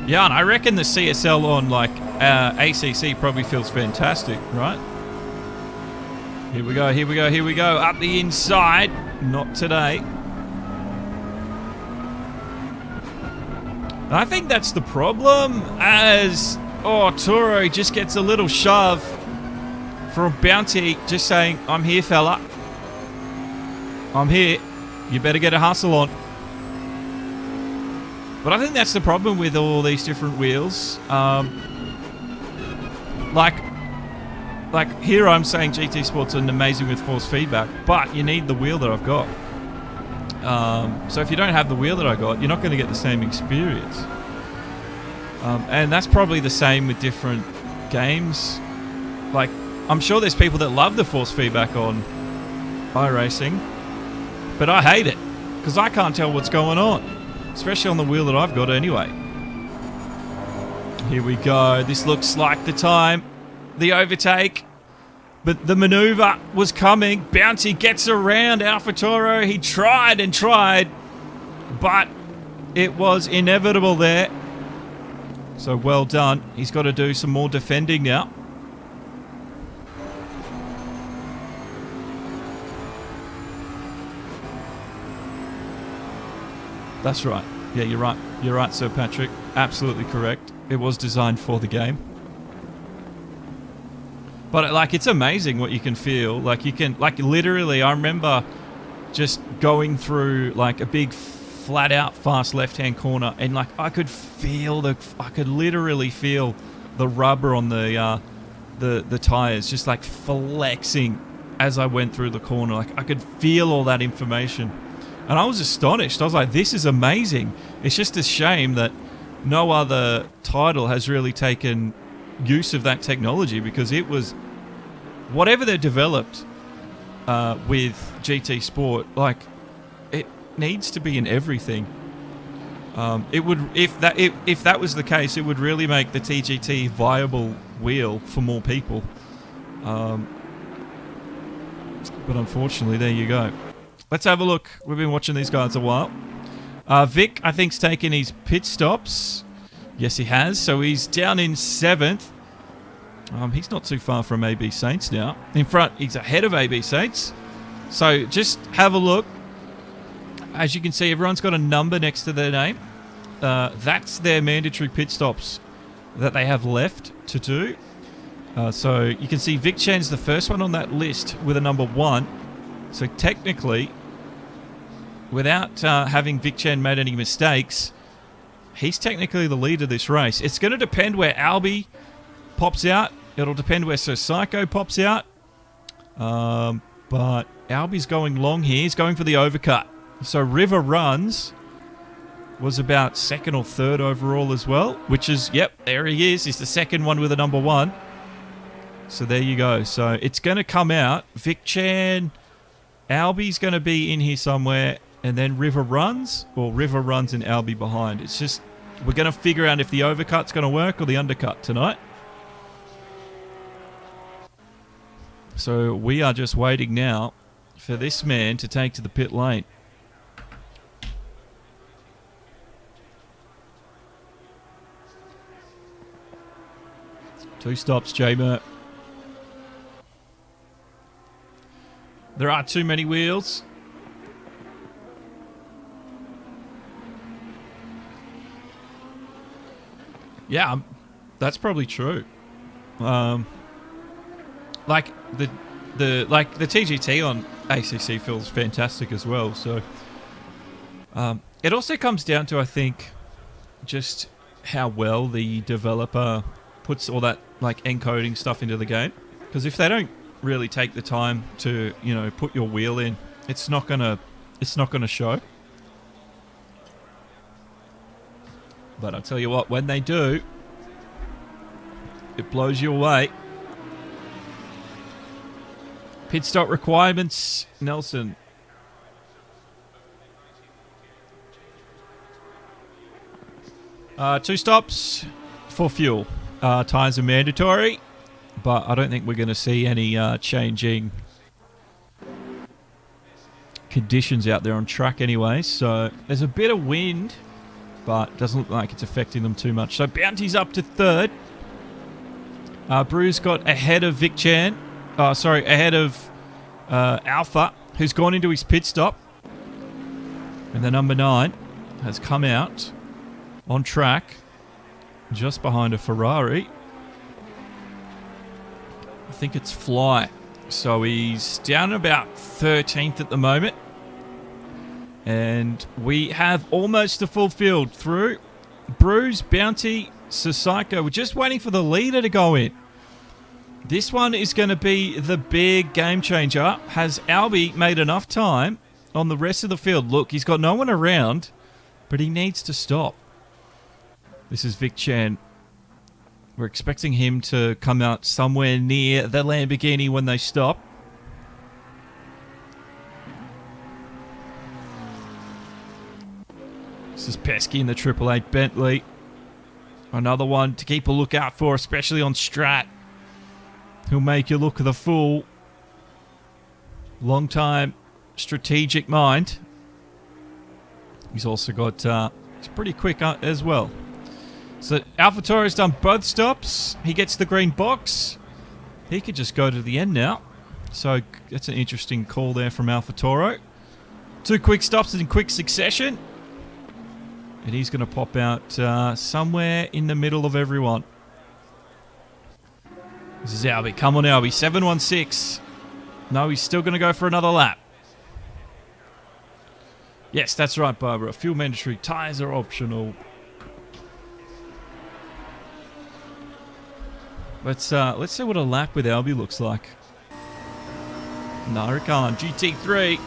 Yeah, and I reckon the CSL on like ACC probably feels fantastic, right? Here we go, here we go, here we go. Up the inside. Not today. I think that's the problem, as Toro just gets a little shove from Bounty, just saying, I'm here, fella. I'm here. You better get a hustle on. But I think that's the problem with all these different wheels. Like here I'm saying GT Sport's an amazing with force feedback, but you need the wheel that I've got. So if you don't have the wheel that I got, you're not going to get the same experience. And that's probably the same with different games. Like, I'm sure there's people that love the force feedback on iRacing, but I hate it because I can't tell what's going on, especially on the wheel that I've got anyway. Here we go. This looks like the time. The overtake. But the maneuver was coming. Bounty gets around Alpha Toro. He tried and tried, but it was inevitable there. So well done. He's got to do some more defending now. That's right. Yeah, you're right. You're right, Sir Patrick. Absolutely correct. It was designed for the game. But like, it's amazing what you can feel. Like, you can, like, literally, I remember just going through like a big flat out fast left-hand corner, and like I could literally feel the rubber on the tires just like flexing as I went through the corner. Like, I could feel all that information. And I was astonished. I was like, this is amazing. It's just a shame that no other title has really taken use of that technology, because it was, whatever they developed with GT Sport, like, it needs to be in everything. It would, if that was the case, it would really make the TGT viable wheel for more people. But unfortunately, there you go. Let's have a look. We've been watching these guys a while. Vic, I think, has taken his pit stops. Yes, he has. So he's down in 7th. He's not too far from AB Saints now. In front, he's ahead of AB Saints. So just have a look. As you can see, everyone's got a number next to their name. That's their mandatory pit stops that they have left to do. So you can see Vic Chen's the first one on that list with a number 1. So technically, without having Vic Chen made any mistakes, he's technically the leader of this race. It's going to depend where Albie pops out. It'll depend where Sir Psycho pops out. But Albie's going long here. He's going for the overcut. So River Runs was about 2nd or 3rd overall as well, which is, yep, there he is. He's the second one with a number 1. So there you go. So it's going to come out. Vic Chen, Albie's going to be in here somewhere, and then River Runs, or River Runs and Albie behind. It's just, we're going to figure out if the overcut's going to work or the undercut tonight. So we are just waiting now for this man to take to the pit lane. Two stops, J-Mer. There are too many wheels. Yeah, that's probably true. Like the TGT on ACC feels fantastic as well. So it also comes down to, I think, just how well the developer puts all that like encoding stuff into the game. Because if they don't really take the time to, you know, put your wheel in, it's not gonna show. But I'll tell you what, when they do, it blows you away. Pit stop requirements, Nelson. Two stops for fuel. Tyres are mandatory, but I don't think we're going to see any changing conditions out there on track anyway. So there's a bit of wind, but doesn't look like it's affecting them too much. So Bounty's up to third. Bruce got ahead of Vic Chan. Ahead of Alpha, who's gone into his pit stop. And the number 9 has come out on track just behind a Ferrari. I think it's Fly. So he's down about 13th at the moment. And we have almost a full field through. Bruce, Bounty, Sasako. We're just waiting for the leader to go in. This one is going to be the big game changer. Has Albie made enough time on the rest of the field? Look, he's got no one around, but he needs to stop. This is Vic Chan. We're expecting him to come out somewhere near the Lamborghini when they stop. This is Pesky in the 888 Bentley. Another one to keep a lookout for, especially on Strat. He'll make you look the fool. Long time strategic mind. He's also got, he's pretty quick as well. So AlphaTauro's done both stops. He gets the green box. He could just go to the end now. So that's an interesting call there from AlphaTauro. 2 quick stops in quick succession. And he's going to pop out somewhere in the middle of everyone. This is Albie. Come on, Albie. 716. No, he's still going to go for another lap. Yes, that's right, Barbara. Fuel mandatory. Tyres are optional. Let's see what a lap with Albie looks like. Narakan, GT3.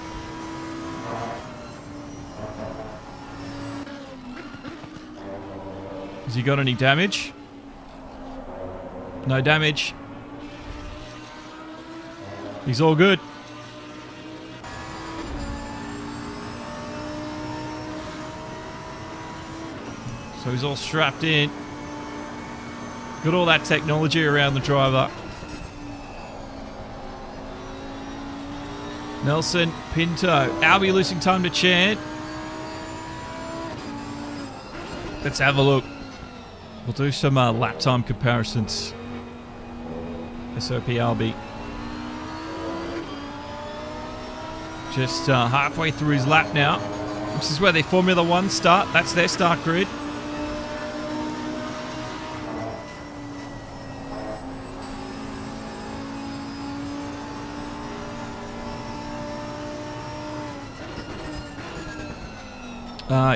Has he got any damage? No damage. He's all good. So he's all strapped in. Got all that technology around the driver. Nelson, Pinto. Albie losing time to Chan. Let's have a look. We'll do some lap time comparisons. SOP Albie. Just halfway through his lap now. This is where the Formula 1 start. That's their start grid.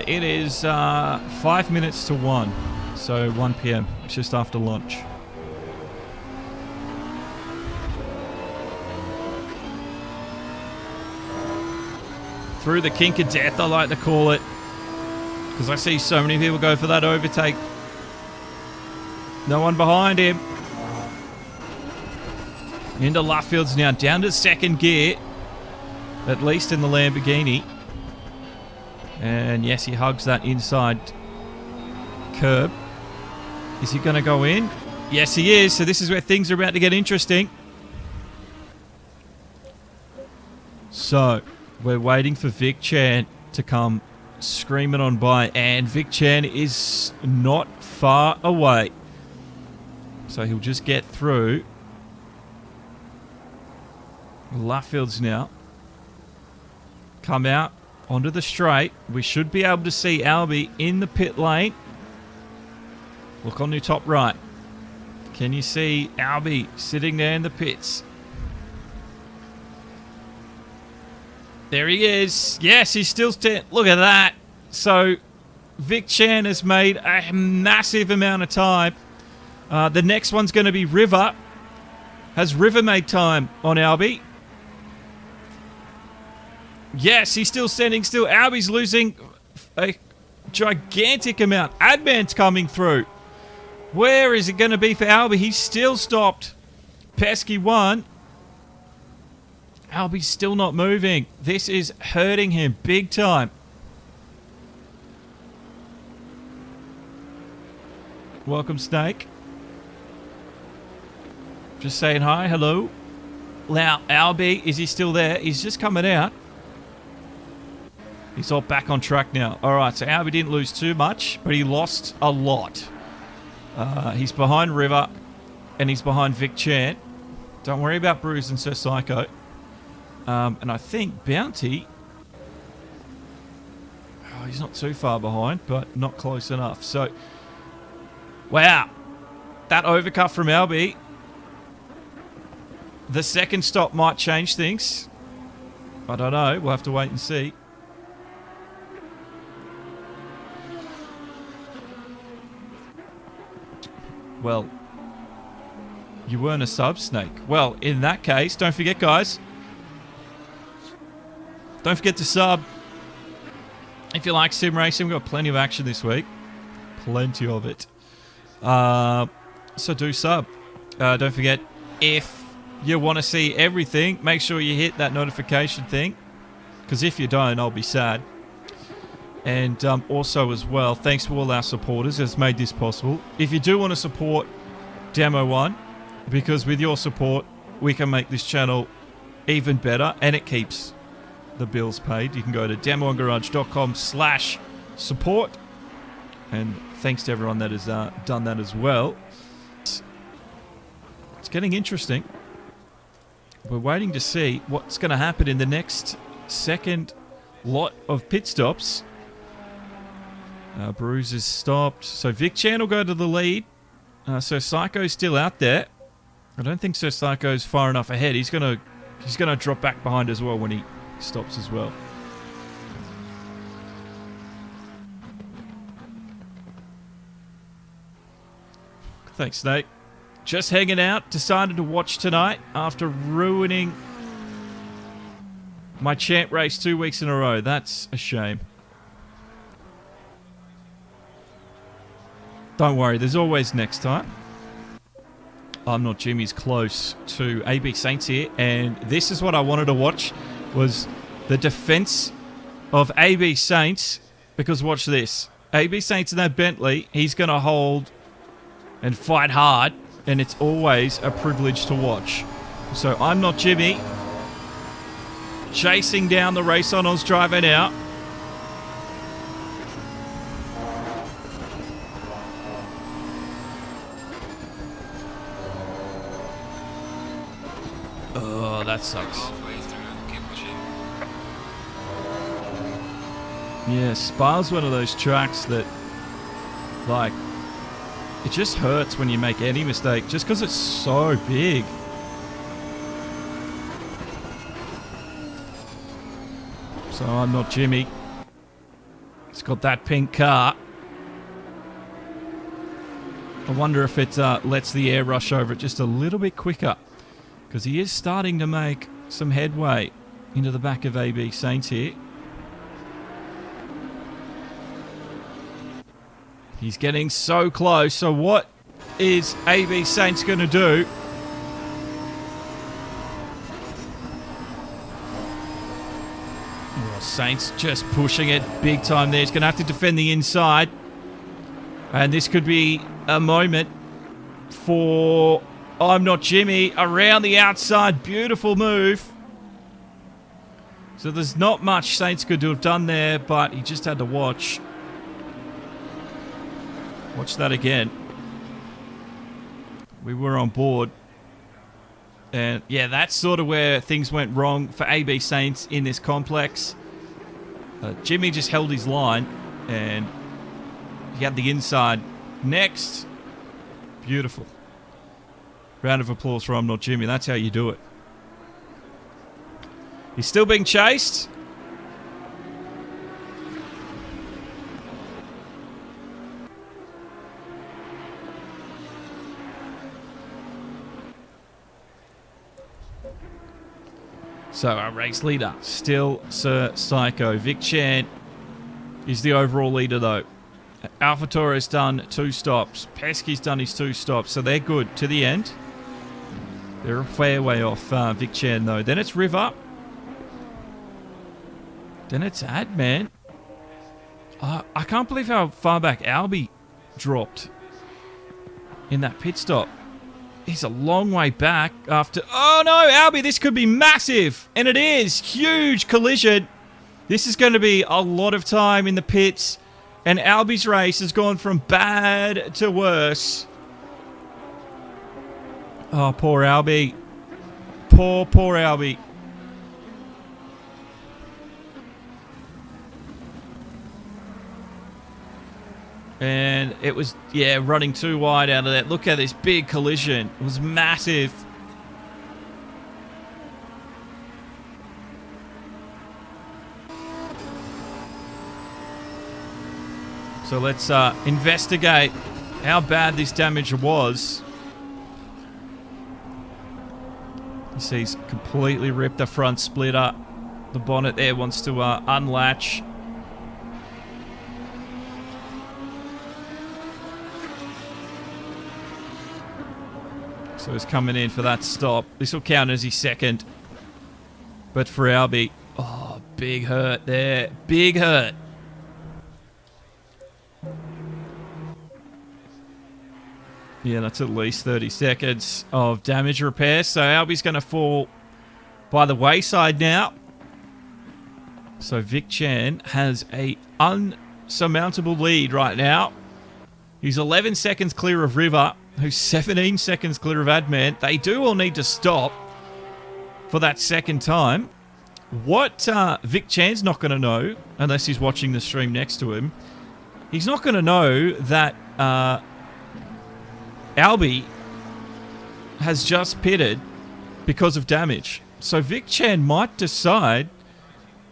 It is 5 minutes to 1. So 1 p.m. It's just after lunch. Through the kink of death, I like to call it. Because I see so many people go for that overtake. No one behind him. Into Luffields now, down to second gear. At least in the Lamborghini. And yes, he hugs that inside curb. Is he going to go in? Yes, he is. So this is where things are about to get interesting. So we're waiting for Vic Chan to come screaming on by. And Vic Chan is not far away. So he'll just get through. Luffields now. Come out onto the straight. We should be able to see Albie in the pit lane. Look on the top right. Can you see Albie sitting there in the pits? There he is. Yes, he's still standing. Look at that. So Vic Chan has made a massive amount of time. The next one's going to be River. Has River made time on Albie? Yes, he's still standing still. Albie's losing a gigantic amount. Adman's coming through. Where is it going to be for Albie? He's still stopped. Pesky 1. Albie's still not moving. This is hurting him big time. Welcome, Snake. Just saying hi. Hello. Now, Albie, is he still there? He's just coming out. He's all back on track now. All right, so Albie didn't lose too much, but he lost a lot. He's behind River, and he's behind Vic Chant. Don't worry about Bruce and Sir Psycho. And I think Bounty... Oh, he's not too far behind, but not close enough. So, wow. That overcut from Albie. The second stop might change things. I don't know. We'll have to wait and see. Well, you weren't a sub, Snake. Well, in that case, don't forget, guys. Don't forget to sub. If you like sim racing, we've got plenty of action this week. Plenty of it. So do sub. Don't forget, if you want to see everything, make sure you hit that notification thing. Because if you don't, I'll be sad. And also as well, thanks to all our supporters that's made this possible. If you do want to support Demo 1, because with your support, we can make this channel even better, and it keeps the bills paid. You can go to demoandgarage.com/support. And thanks to everyone that has done that as well. It's getting interesting. We're waiting to see what's going to happen in the next second lot of pit stops. Bruce is stopped. So Vic Chan will go to the lead. Sir Psycho's still out there. I don't think Sir Psycho's far enough ahead. He's gonna drop back behind as well when he stops as well. Thanks, Snake. Just hanging out. Decided to watch tonight after ruining my chant race 2 weeks in a row. That's a shame. Don't worry, there's always next time. I'm Not Jimmy's close to AB Saints here, and this is what I wanted to watch, was the defense of AB Saints, because watch this. AB Saints in that Bentley, he's going to hold and fight hard, and it's always a privilege to watch. So I'm Not Jimmy, chasing down the RaceOnOz driver now. Oh, that sucks. Yeah, Spa's one of those tracks that, like, it just hurts when you make any mistake, just because it's so big. So I'm Not Jimmy. It's got that pink car. I wonder if it lets the air rush over it just a little bit quicker, because he is starting to make some headway into the back of AB Saints here. He's getting so close. So what is AB Saints going to do? Oh, Saints just pushing it big time there. He's going to have to defend the inside. And this could be a moment for I'm Not Jimmy around the outside. Beautiful move. So there's not much Saints could have done there, but he just had to watch. Watch that again. We were on board. And yeah, that's sort of where things went wrong for AB Saints in this complex. Jimmy just held his line and he had the inside. Next. Beautiful. Round of applause for I'm Not Jimmy. That's how you do it. He's still being chased. So our race leader, still Sir Psycho. Vic Chan is the overall leader though. AlphaTauri has done 2 stops. Pesky's done his 2 stops, so they're good to the end. They're a fair way off Vic Chan though. Then it's River. Then it's Adman. I can't believe how far back Albie dropped in that pit stop. He's a long way back after... Oh no, Albie, this could be massive. And it is. Huge collision. This is going to be a lot of time in the pits, and Albie's race has gone from bad to worse. Oh, poor Albie. Poor Albie. And it was, yeah, running too wide out of that. Look at this big collision. It was massive. So let's investigate how bad this damage was. You see he's completely ripped the front splitter. The bonnet there wants to unlatch. So he's coming in for that stop. This will count as his second. But for Albie, oh, big hurt there. Big hurt. Yeah, that's at least 30 seconds of damage repair. So Albie's going to fall by the wayside now. So Vic Chan has a unsurmountable lead right now. He's 11 seconds clear of River, who's 17 seconds clear of Adman. They do all need to stop for that second time. What Vic Chan's not going to know, unless he's watching the stream next to him, he's not going to know that Albie has just pitted because of damage. So Vic Chan might decide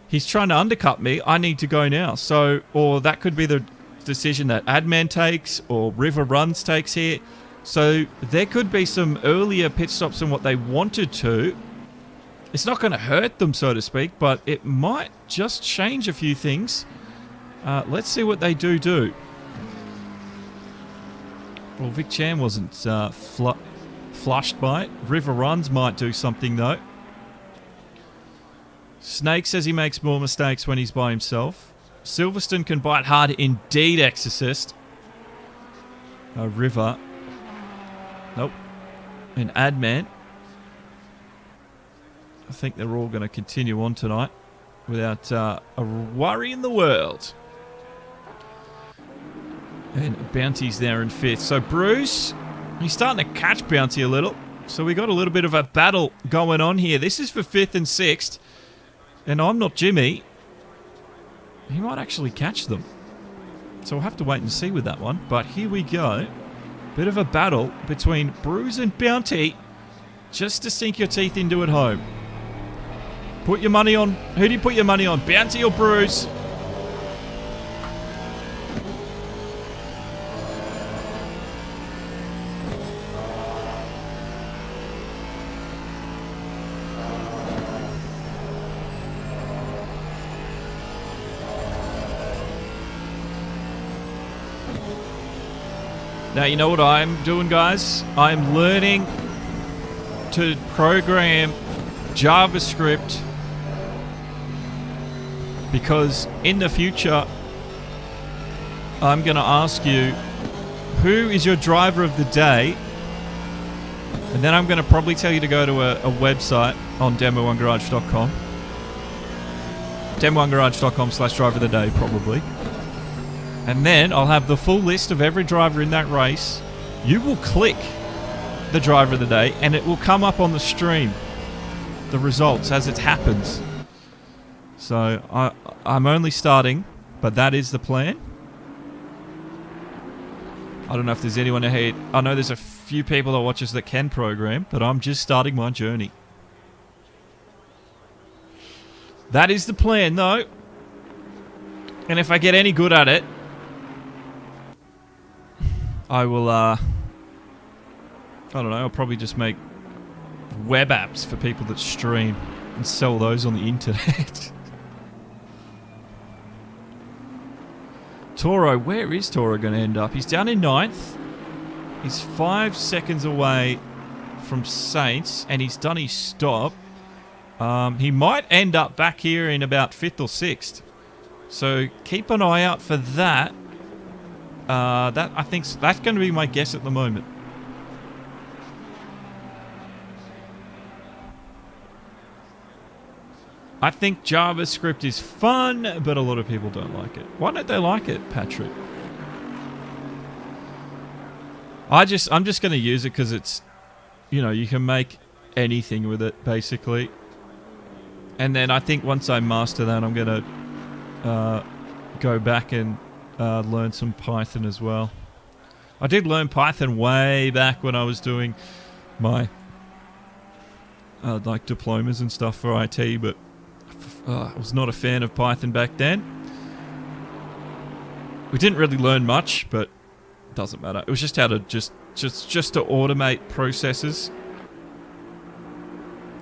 he's trying to undercut me. I need to go now. So, or that could be the decision that Adman takes or River Runs takes here. So there could be some earlier pit stops than what they wanted to. It's not going to hurt them, so to speak, but it might just change a few things. Let's see what they do. Well, Vic Chan wasn't flushed by it. River Runs might do something, though. Snake says he makes more mistakes when he's by himself. Silverstone can bite hard indeed, Exorcist. River. Nope. And Adman. I think they're all going to continue on tonight without a worry in the world. And Bounty's there in fifth. So Bruce, he's starting to catch Bounty a little. So we got a little bit of a battle going on here. This is for fifth and sixth. And I'm not Jimmy. He might actually catch them. So we'll have to wait and see with that one. But here we go. Bit of a battle between Bruce and Bounty. Just to sink your teeth into at home. Put your money on. Who do you put your money on? Bounty or Bruce? Now, you know what I'm doing, guys? I'm learning to program JavaScript because in the future, I'm going to ask you, who is your driver of the day? And then I'm going to probably tell you to go to a website on demo1garage.com. demo1garage.com/driver of the day, probably. And then I'll have the full list of every driver in that race. You will click the driver of the day and it will come up on the stream, the results as it happens. So I'm only starting, but that is the plan. I don't know if there's anyone ahead. I know there's a few people that watch us that can program, but I'm just starting my journey. That is the plan, though. And if I get any good at it, I will, I don't know, I'll probably just make web apps for people that stream and sell those on the internet. Toro, where is Toro going to end up? He's down in 9th. He's 5 seconds away from Saints, and he's done his stop. He might end up back here in about 5th or 6th. So keep an eye out for that. I think that's going to be my guess at the moment. I think JavaScript is fun, but a lot of people don't like it. Why don't they like it, Patrick? I'm just going to use it because it's, you know, you can make anything with it, basically. And then I think once I master that, I'm going to go back and learn some Python as well. I did learn Python way back when I was doing my like diplomas and stuff for IT, but I was not a fan of Python back then. We didn't really learn much, but it doesn't matter. It was just how to just to automate processes.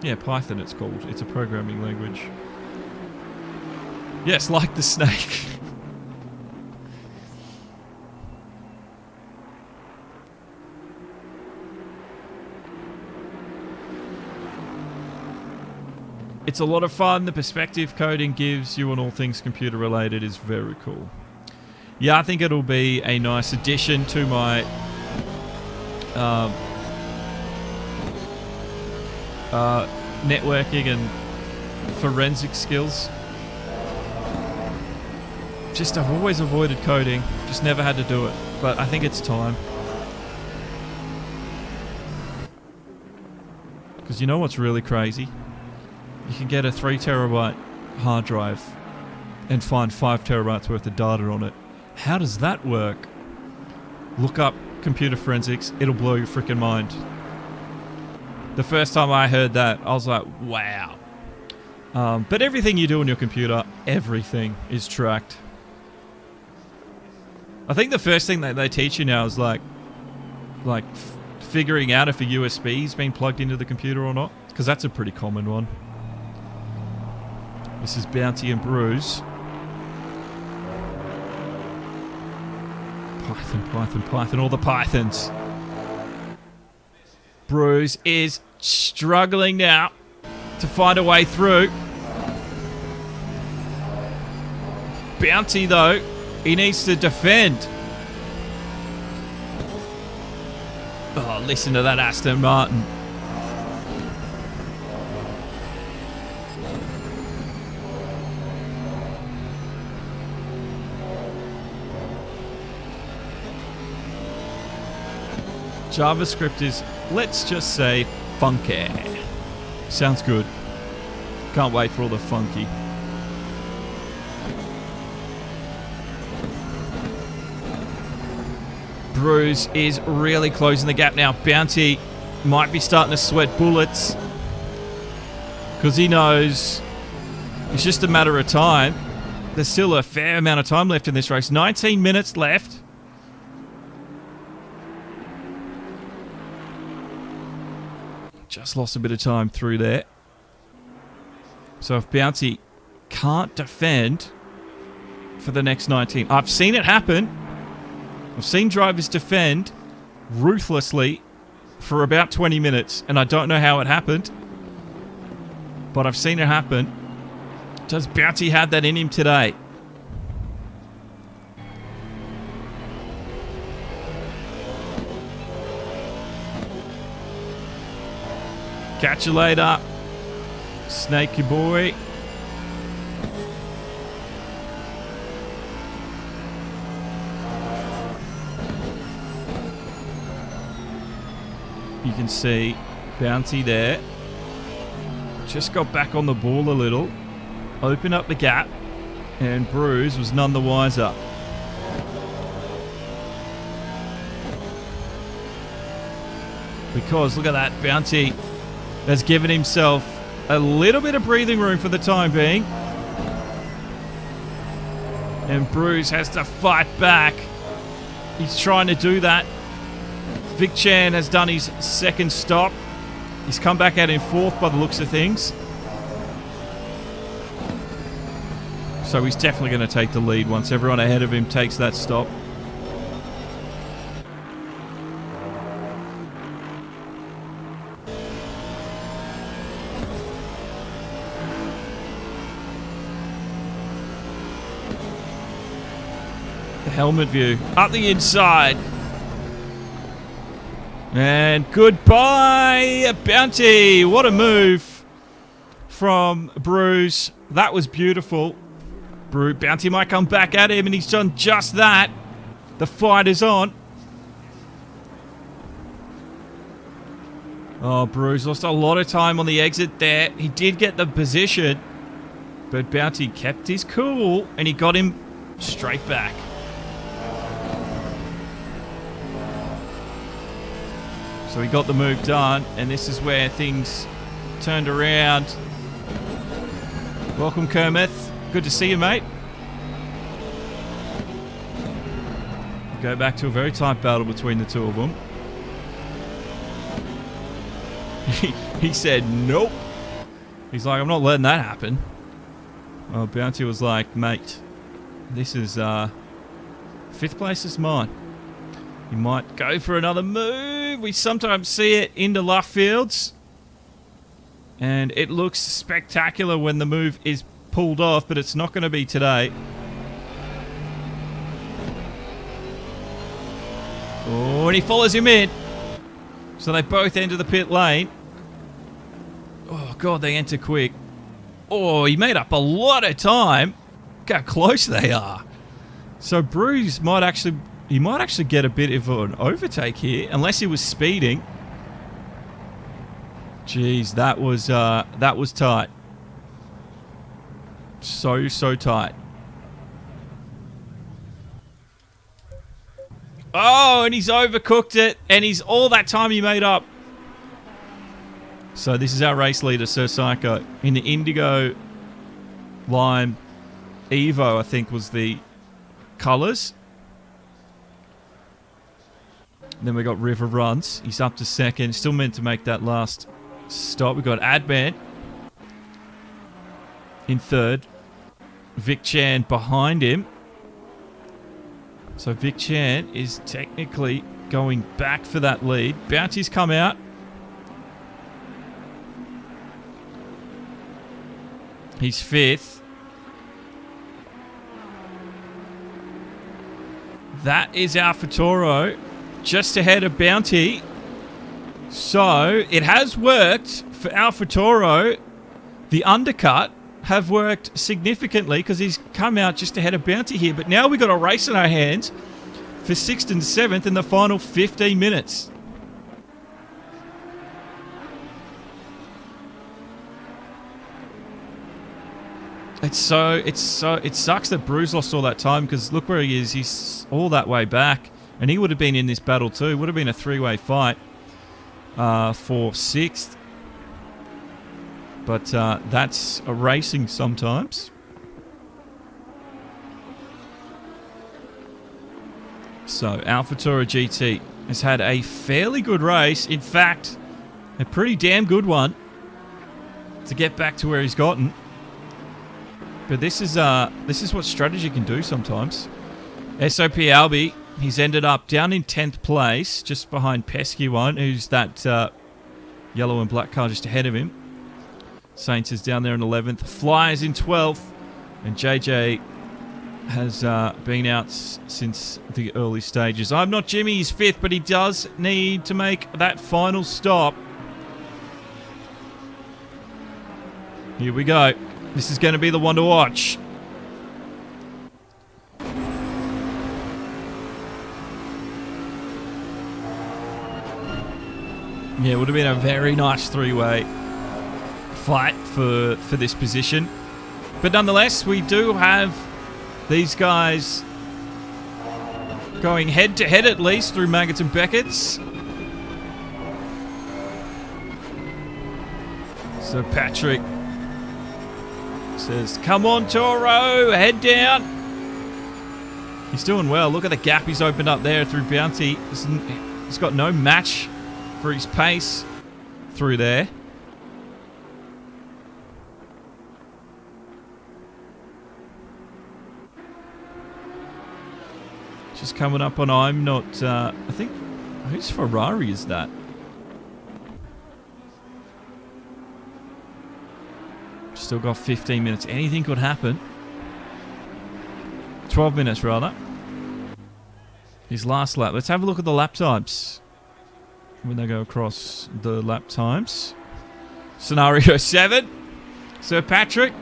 Yeah, Python it's called. It's a programming language. Yes, like the snake. It's a lot of fun. The perspective coding gives you on all things computer related is very cool. Yeah, I think it'll be a nice addition to my networking and forensic skills. Just I've always avoided coding, just never had to do it, but I think it's time. Because you know what's really crazy? You can get a 3 terabyte hard drive and find 5 terabytes worth of data on it. How does that work? Look up computer forensics, it'll blow your freaking mind. The first time I heard that, I was like, wow. But everything you do on your computer, everything is tracked. I think the first thing that they teach you now is like figuring out if a USB's been plugged into the computer or not, because that's a pretty common one. This is Bounty and ROOZ. Python, all the Pythons. ROOZ is struggling now to find a way through. Bounty, though, he needs to defend. Oh, listen to that Aston Martin. JavaScript is, let's just say, funky. Sounds good. Can't wait for all the funky. ROOZ is really closing the gap now. Bounty might be starting to sweat bullets because he knows it's just a matter of time. There's still a fair amount of time left in this race. 19 minutes left. Just lost a bit of time through there. So if Bounty can't defend for the next 19... I've seen it happen. I've seen drivers defend ruthlessly for about 20 minutes, and I don't know how it happened, but I've seen it happen. Does Bounty have that in him today? Catch you later, Snakey boy. You can see Bounty there. Just got back on the ball a little. Open up the gap. And ROOZ was none the wiser. Because, look at that, Bounty has given himself a little bit of breathing room for the time being. And ROOZ has to fight back. He's trying to do that. Vic Chan has done his second stop. He's come back out in fourth by the looks of things. So he's definitely going to take the lead once everyone ahead of him takes that stop. The helmet view up the inside. And goodbye, Bounty. What a move. from ROOZ. That was beautiful. Bounty might come back at him, and he's done just that. The fight is on. Oh, ROOZ lost a lot of time on the exit there. He did get the position, but Bounty kept his cool, and he got him straight back. So he got the move done, and this is where things turned around. Welcome, Kermit. Good to see you, mate. Go back to a very tight battle between the two of them. He said, nope. He's like, I'm not letting that happen. Oh, Bounty was like, mate, this is, 5th place is mine. You might go for another move. We sometimes see it into left fields. And it looks spectacular when the move is pulled off, but it's not going to be today. Oh, and he follows him in. So they both enter the pit lane. Oh, God, they enter quick. Oh, he made up a lot of time. Look how close they are. So ROOZ might actually get a bit of an overtake here, unless he was speeding. Jeez, that was tight. So tight. Oh, and he's overcooked it, and he's all that time he made up. So this is our race leader, Sir Psycho, in the Indigo Lime Evo, I think was the colours. Then we got River Runs. He's up to second. Still meant to make that last stop. We got Adman in third. Vic Chan behind him. So Vic Chan is technically going back for that lead. Bounty's come out. He's 5th. That is Alpha Toro, just ahead of Bounty. So it has worked for Alpha Toro. The undercut have worked significantly because he's come out just ahead of Bounty here. But now we've got a race in our hands for 6th and 7th in the final 15 minutes. It sucks that ROOZ lost all that time because look where he is. He's all that way back. And he would have been in this battle too. Would have been a 3-way fight for 6th. But that's a racing sometimes. So Alpha Toro GT has had a fairly good race. In fact, a pretty damn good one to get back to where he's gotten. But this is what strategy can do sometimes. SOP Albi, he's ended up down in 10th place, just behind Pesky One, who's that yellow and black car just ahead of him. Saints is down there in 11th. Flyers in 12th. And JJ has been out since the early stages. I'm not Jimmy, he's 5th, but he does need to make that final stop. Here we go. This is going to be the one to watch. Yeah, it would have been a very nice 3-way fight for this position. But nonetheless, we do have these guys going head-to-head at least through Maggots and Beckett's. So Patrick says, come on, Toro, head down. He's doing well. Look at the gap he's opened up there through Bounty. He's got no match for his pace through there. Just coming up on I'm not... I think... Whose Ferrari is that? Still got 15 minutes. Anything could happen. 12 minutes, rather. His last lap. Let's have a look at the lap times when they go across the lap times. Scenario 7. Sir Patrick,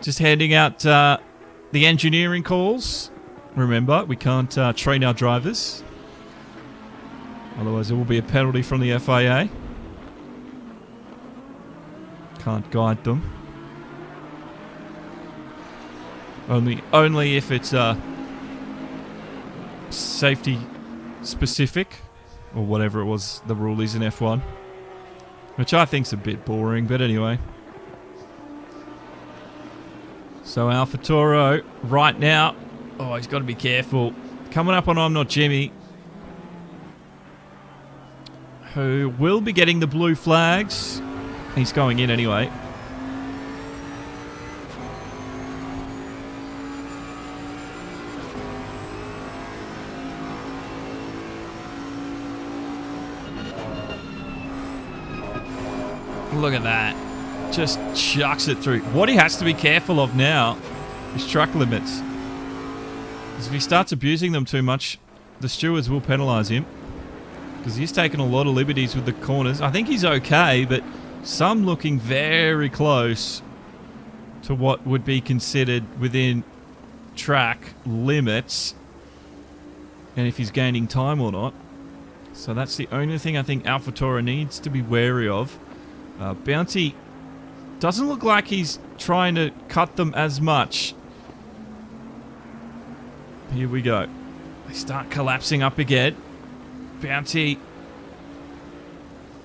just handing out the engineering calls. Remember, we can't train our drivers. Otherwise, there will be a penalty from the FIA. Can't guide them. Only if it's safety specific, or whatever it was the rule is in F1, which I think's a bit boring, but anyway. So Alpha Toro right now, oh, he's got to be careful. Coming up on I'm Not Jimmy, who will be getting the blue flags. He's going in anyway. Look at that. Just chucks it through. What he has to be careful of now is truck limits. Because if he starts abusing them too much, the stewards will penalise him. Because he's taken a lot of liberties with the corners. I think he's okay, but some looking very close to what would be considered within track limits. And if he's gaining time or not. So that's the only thing I think AlphaTauri needs to be wary of. Bounty doesn't look like he's trying to cut them as much. Here we go. They start collapsing up again. Bounty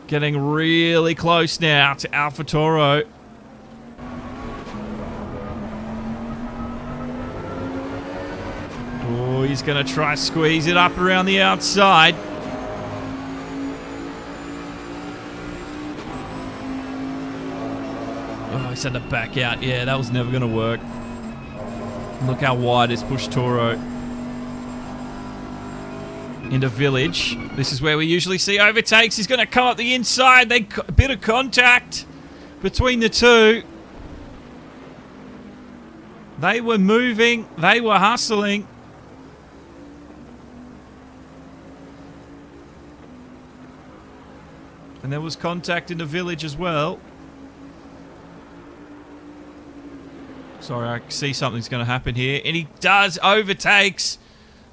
getting really close now to Alpha Toro. Oh, he's going to try squeeze it up around the outside. Oh, he's had to back out. Yeah, that was never going to work. Look how wide it's pushed Toro into Village. This is where we usually see overtakes. He's going to come up the inside. A bit of contact between the two. They were moving. They were hustling. And there was contact in the Village as well. Sorry, I see something's going to happen here. And he does. Overtakes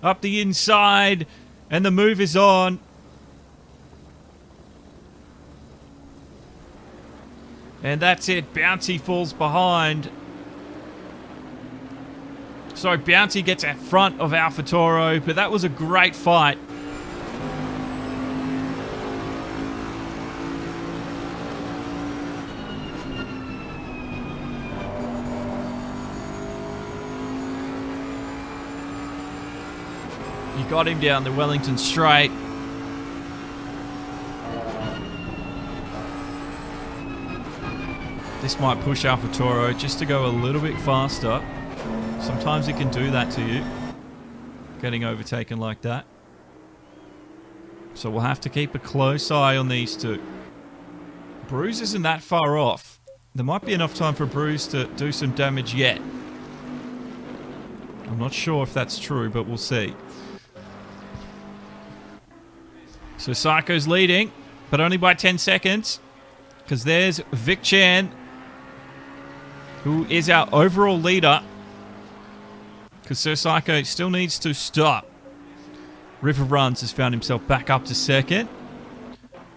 up the inside. And the move is on. And that's it. Bounty falls behind. So Bounty gets in front of Alpha Toro. But that was a great fight. Got him down the Wellington Straight. This might push Alpha Toro just to go a little bit faster. Sometimes it can do that to you, getting overtaken like that. So we'll have to keep a close eye on these two. Bruise isn't that far off. There might be enough time for Bruise to do some damage yet. I'm not sure if that's true, but we'll see. So Psycho's leading, but only by 10 seconds. Because there's Vic Chan, who is our overall leader. Because Sir Psycho still needs to stop. River Runs has found himself back up to second.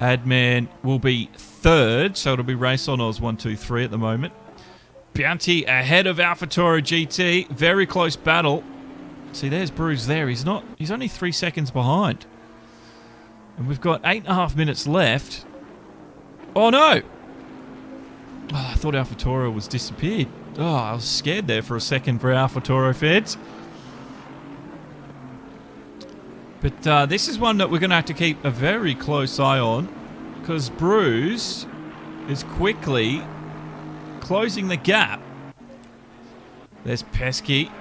Adman will be third, so it'll be RaceOnOz 1, 2, 3 at the moment. Bounty ahead of AlphaTauri GT. Very close battle. See, there's Bruce there. He's only 3 seconds behind. And we've got 8.5 minutes left. Oh, no! Oh, I thought AlphaTauri was disappeared. Oh, I was scared there for a second for AlphaTauri fans. But this is one that we're going to have to keep a very close eye on. Because Bruce is quickly closing the gap. There's Pesky.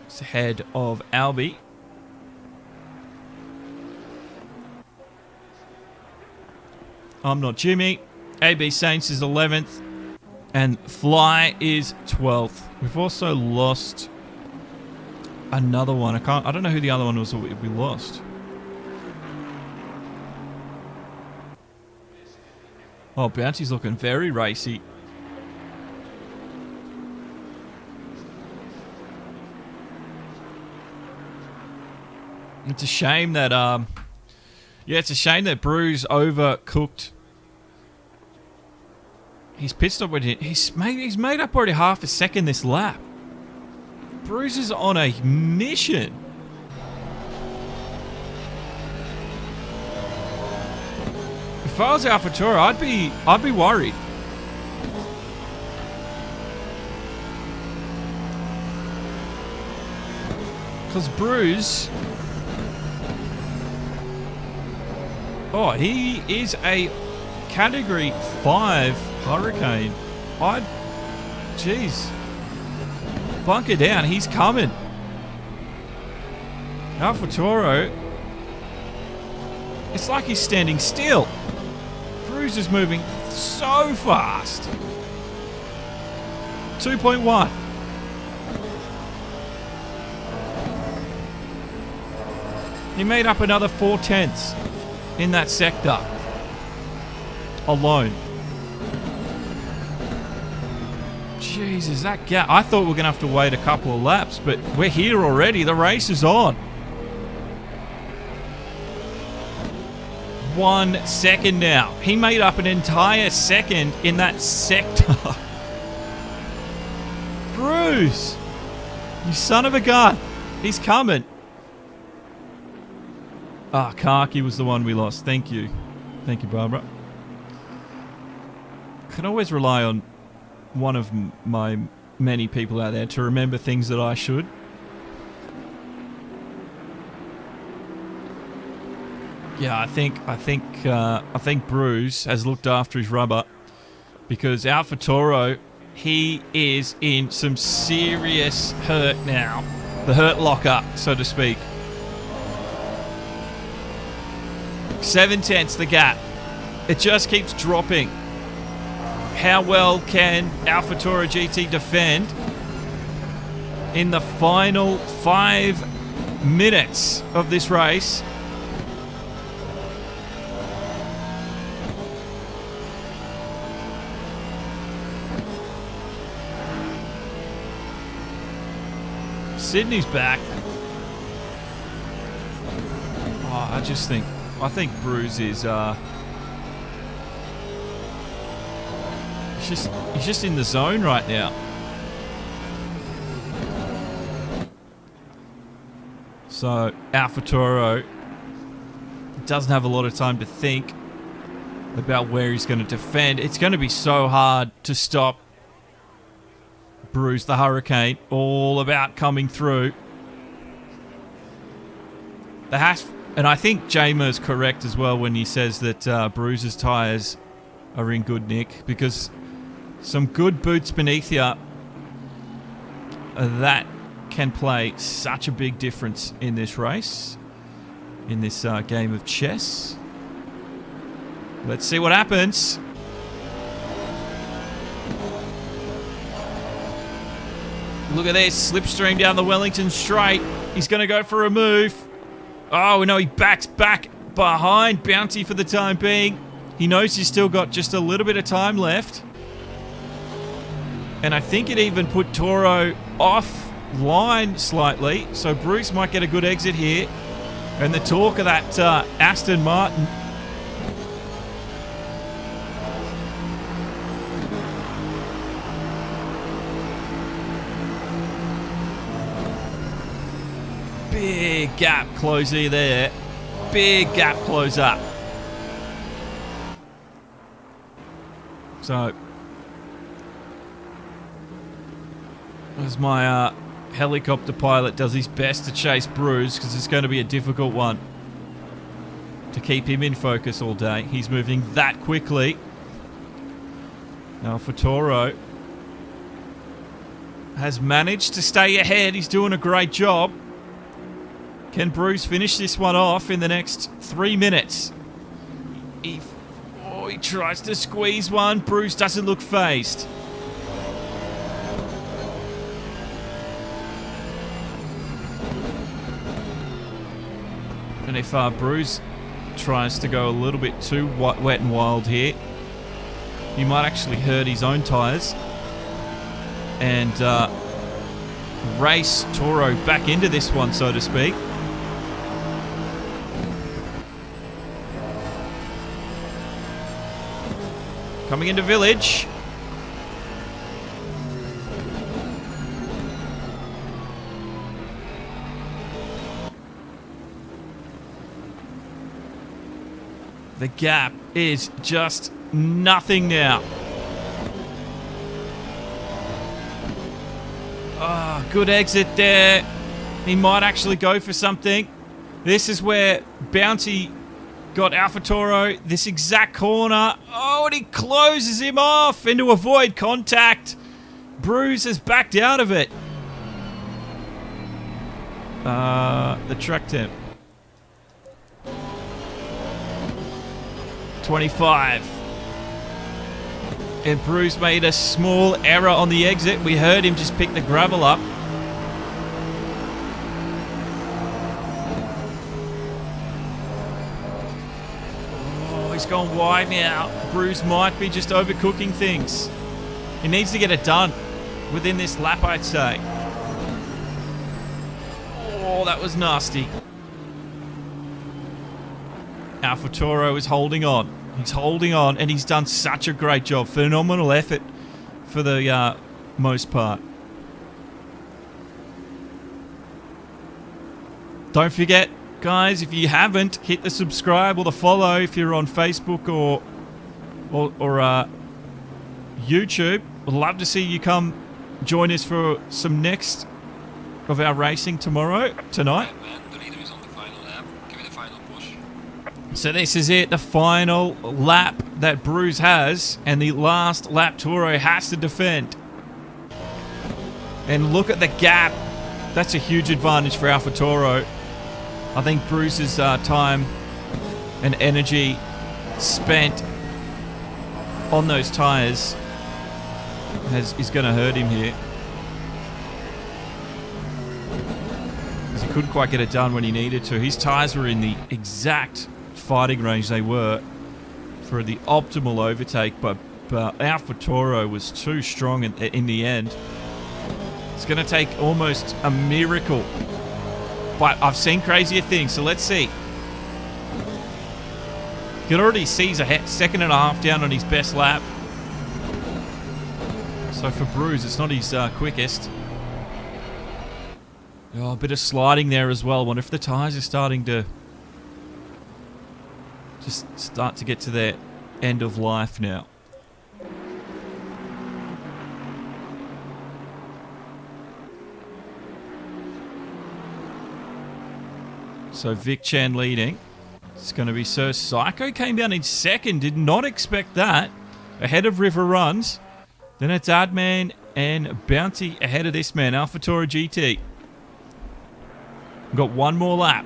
It's ahead of Albie. I'm Not Jimmy. AB Saints is 11th. And Fly is 12th. We've also lost another one. I don't know who the other one was that we lost. Oh, Bounty's looking very racy. It's a shame that, yeah, it's a shame that ROOZ overcooked. His pit stop with it. He's made up already half a second this lap. ROOZ is on a mission. If I was AlphaTauri, I'd be worried. Because ROOZ, oh, he is a Category 5 Hurricane. Jeez. Bunker down, he's coming. AlphaTauri, it's like he's standing still. ROOZ is moving so fast. 2.1. He made up another 4/10 in that sector alone. Jesus, that gap. I thought we were going to have to wait a couple of laps, but we're here already. The race is on. 1 second now. He made up an entire second in that sector. ROOZ, you son of a gun. He's coming. Ah, Kaki was the one we lost. Thank you. Thank you, Barbara. Can always rely on one of my many people out there to remember things that I should. Yeah, I think ROOZ has looked after his rubber, because AlphaTauri, he is in some serious hurt now. The hurt locker, so to speak. 7/10 the gap. It just keeps dropping. How well can AlphaTauri GT defend in the final 5 minutes of this race? Sydney's back. Oh, I think ROOZ is he's just in the zone right now. So AlphaTauri doesn't have a lot of time to think about where he's going to defend. It's going to be so hard to stop ROOZ the Hurricane, all about coming through. And I think Jamer's correct as well when he says that ROOZ's tyres are in good nick, because some good boots beneath you, that can play such a big difference in this race, in this game of chess. Let's see what happens. Look at this, slipstream down the Wellington Straight. He's going to go for a move. Oh, no, he backs back behind Bounty for the time being. He knows he's still got just a little bit of time left. And I think it even put Toro offline slightly, so ROOZ might get a good exit here. And the talk of that Aston Martin. Big gap closer there. Big gap closer. So, as my helicopter pilot does his best to chase ROOZ, because it's going to be a difficult one to keep him in focus all day. He's moving that quickly. Now for Toro, has managed to stay ahead. He's doing a great job. Can ROOZ finish this one off in the next 3 minutes? He tries to squeeze one. ROOZ doesn't look phased. And if ROOZ tries to go a little bit too wet and wild here, He might actually hurt his own tyres. And race Toro back into this one, so to speak. Coming into Village. The gap is just nothing now. Ah, good exit there. He might actually go for something. This is where Bounty got AlphaTauro. This exact corner. Oh, and he closes him off and to avoid contact. ROOZ has backed out of it. The track temp. 25. And ROOZ made a small error on the exit. We heard him just pick the gravel up. Oh, he's gone wide now. ROOZ might be just overcooking things. He needs to get it done within this lap, I'd say. Oh, that was nasty. AlphaTauro is holding on. He's holding on, and he's done such a great job. Phenomenal effort for the most part. Don't forget, guys, if you haven't, hit the subscribe or the follow if you're on Facebook or YouTube. Would love to see you come join us for some next of our racing tonight. The leader is on the final lap. Give it a final push. So this is it, the final lap that ROOZ has, and the last lap Toro has to defend. And look at the gap. That's a huge advantage for AlphaTauro. I think ROOZ's time and energy spent on those tyres is going to hurt him here. Because he couldn't quite get it done when he needed to. His tyres were in the exact fighting range they were for the optimal overtake, but AlphaTauro was too strong in the end. It's going to take almost a miracle, but I've seen crazier things, so let's see. You can already see he's a second and a half down on his best lap. So for ROOZ, it's not his quickest. Oh, a bit of sliding there as well. Wonder if the tyres are starting to just start to get to their end of life now. So Vic Chan leading. It's going to be Sir Psycho. Came down in second. Did not expect that. Ahead of River Runs. Then it's Adman and Bounty ahead of this man, AlphaTauro GT. We've got one more lap.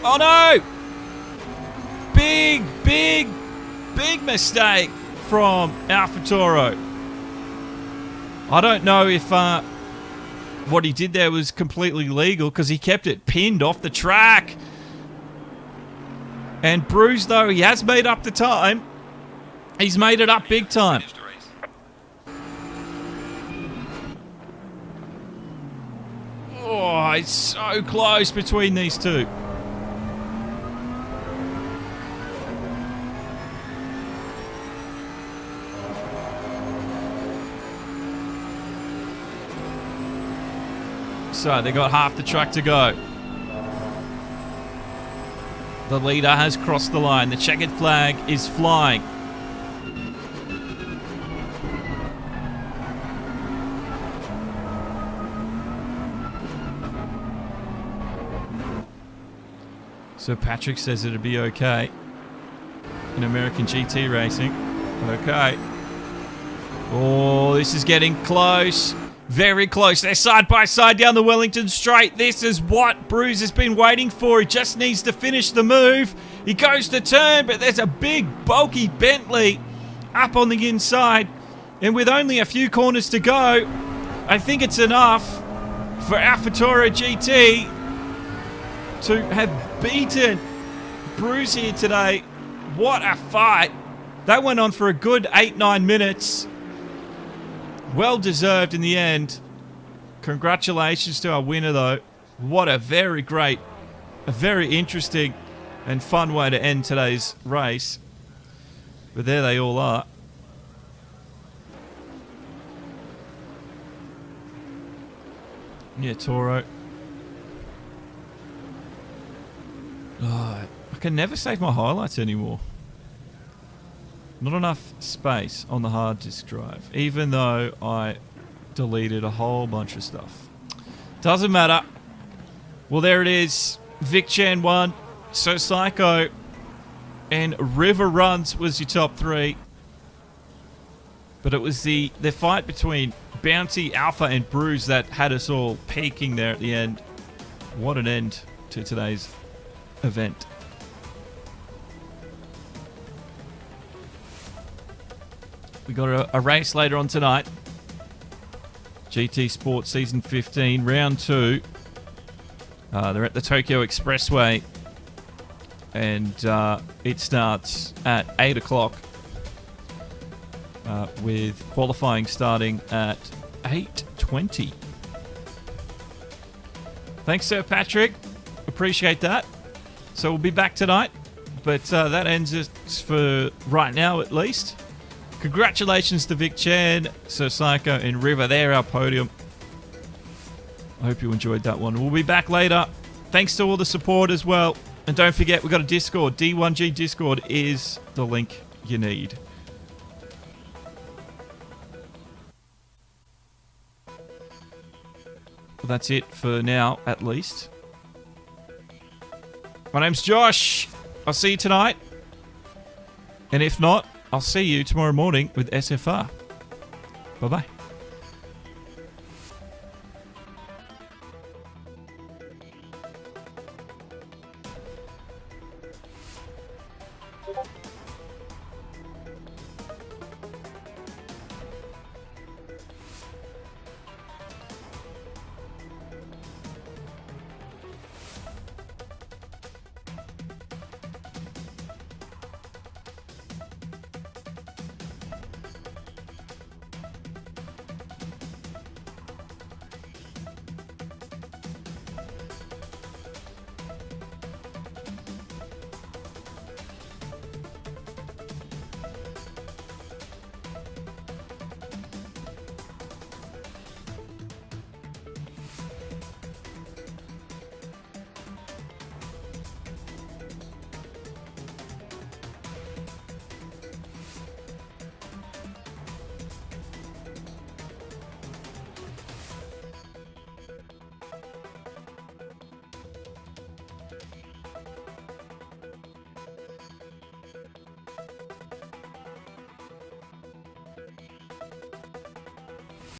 Oh no! Big mistake from AlphaTauro. I don't know if what he did there was completely legal, because he kept it pinned off the track. And ROOZ, though, he has made up the time. He's made it up big time. Oh, it's so close between these two. So they got half the track to go. The leader has crossed the line. The checkered flag is flying. So Patrick says it'll be okay in American GT racing. Okay. Oh, this is getting close. Very close. They're side by side down the Wellington Straight. This is what ROOZ has been waiting for. He just needs to finish the move. He goes to turn, but there's a big, bulky Bentley up on the inside. And with only a few corners to go, I think it's enough for AlphaTauro GT to have beaten ROOZ here today. What a fight. That went on for a good 8-9 minutes. Well deserved in the end. Congratulations to our winner, though. What a very interesting and fun way to end today's race. But there they all are. Yeah, Toro. Oh, I can never save my highlights anymore. Not enough space on the hard disk drive, even though I deleted a whole bunch of stuff. Doesn't matter. Well, there it is. Vic Chan won. So Psycho and River Runs was your top three. But it was the fight between Bounty, Alpha, and ROOZ that had us all peaking there at the end. What an end to today's event. We got a race later on tonight. GT Sport Season 15, Round 2. They're at the Tokyo Expressway. And it starts at 8 o'clock. With qualifying starting at 8:20. Thanks, Sir Patrick. Appreciate that. So we'll be back tonight. But that ends it for right now, at least. Congratulations to Vic Chan, Sir Psycho, and River. They're our podium. I hope you enjoyed that one. We'll be back later. Thanks to all the support as well. And don't forget, we've got a Discord. D1G Discord is the link you need. Well, that's it for now, at least. My name's Josh. I'll see you tonight. And if not, I'll see you tomorrow morning with SFR. Bye-bye.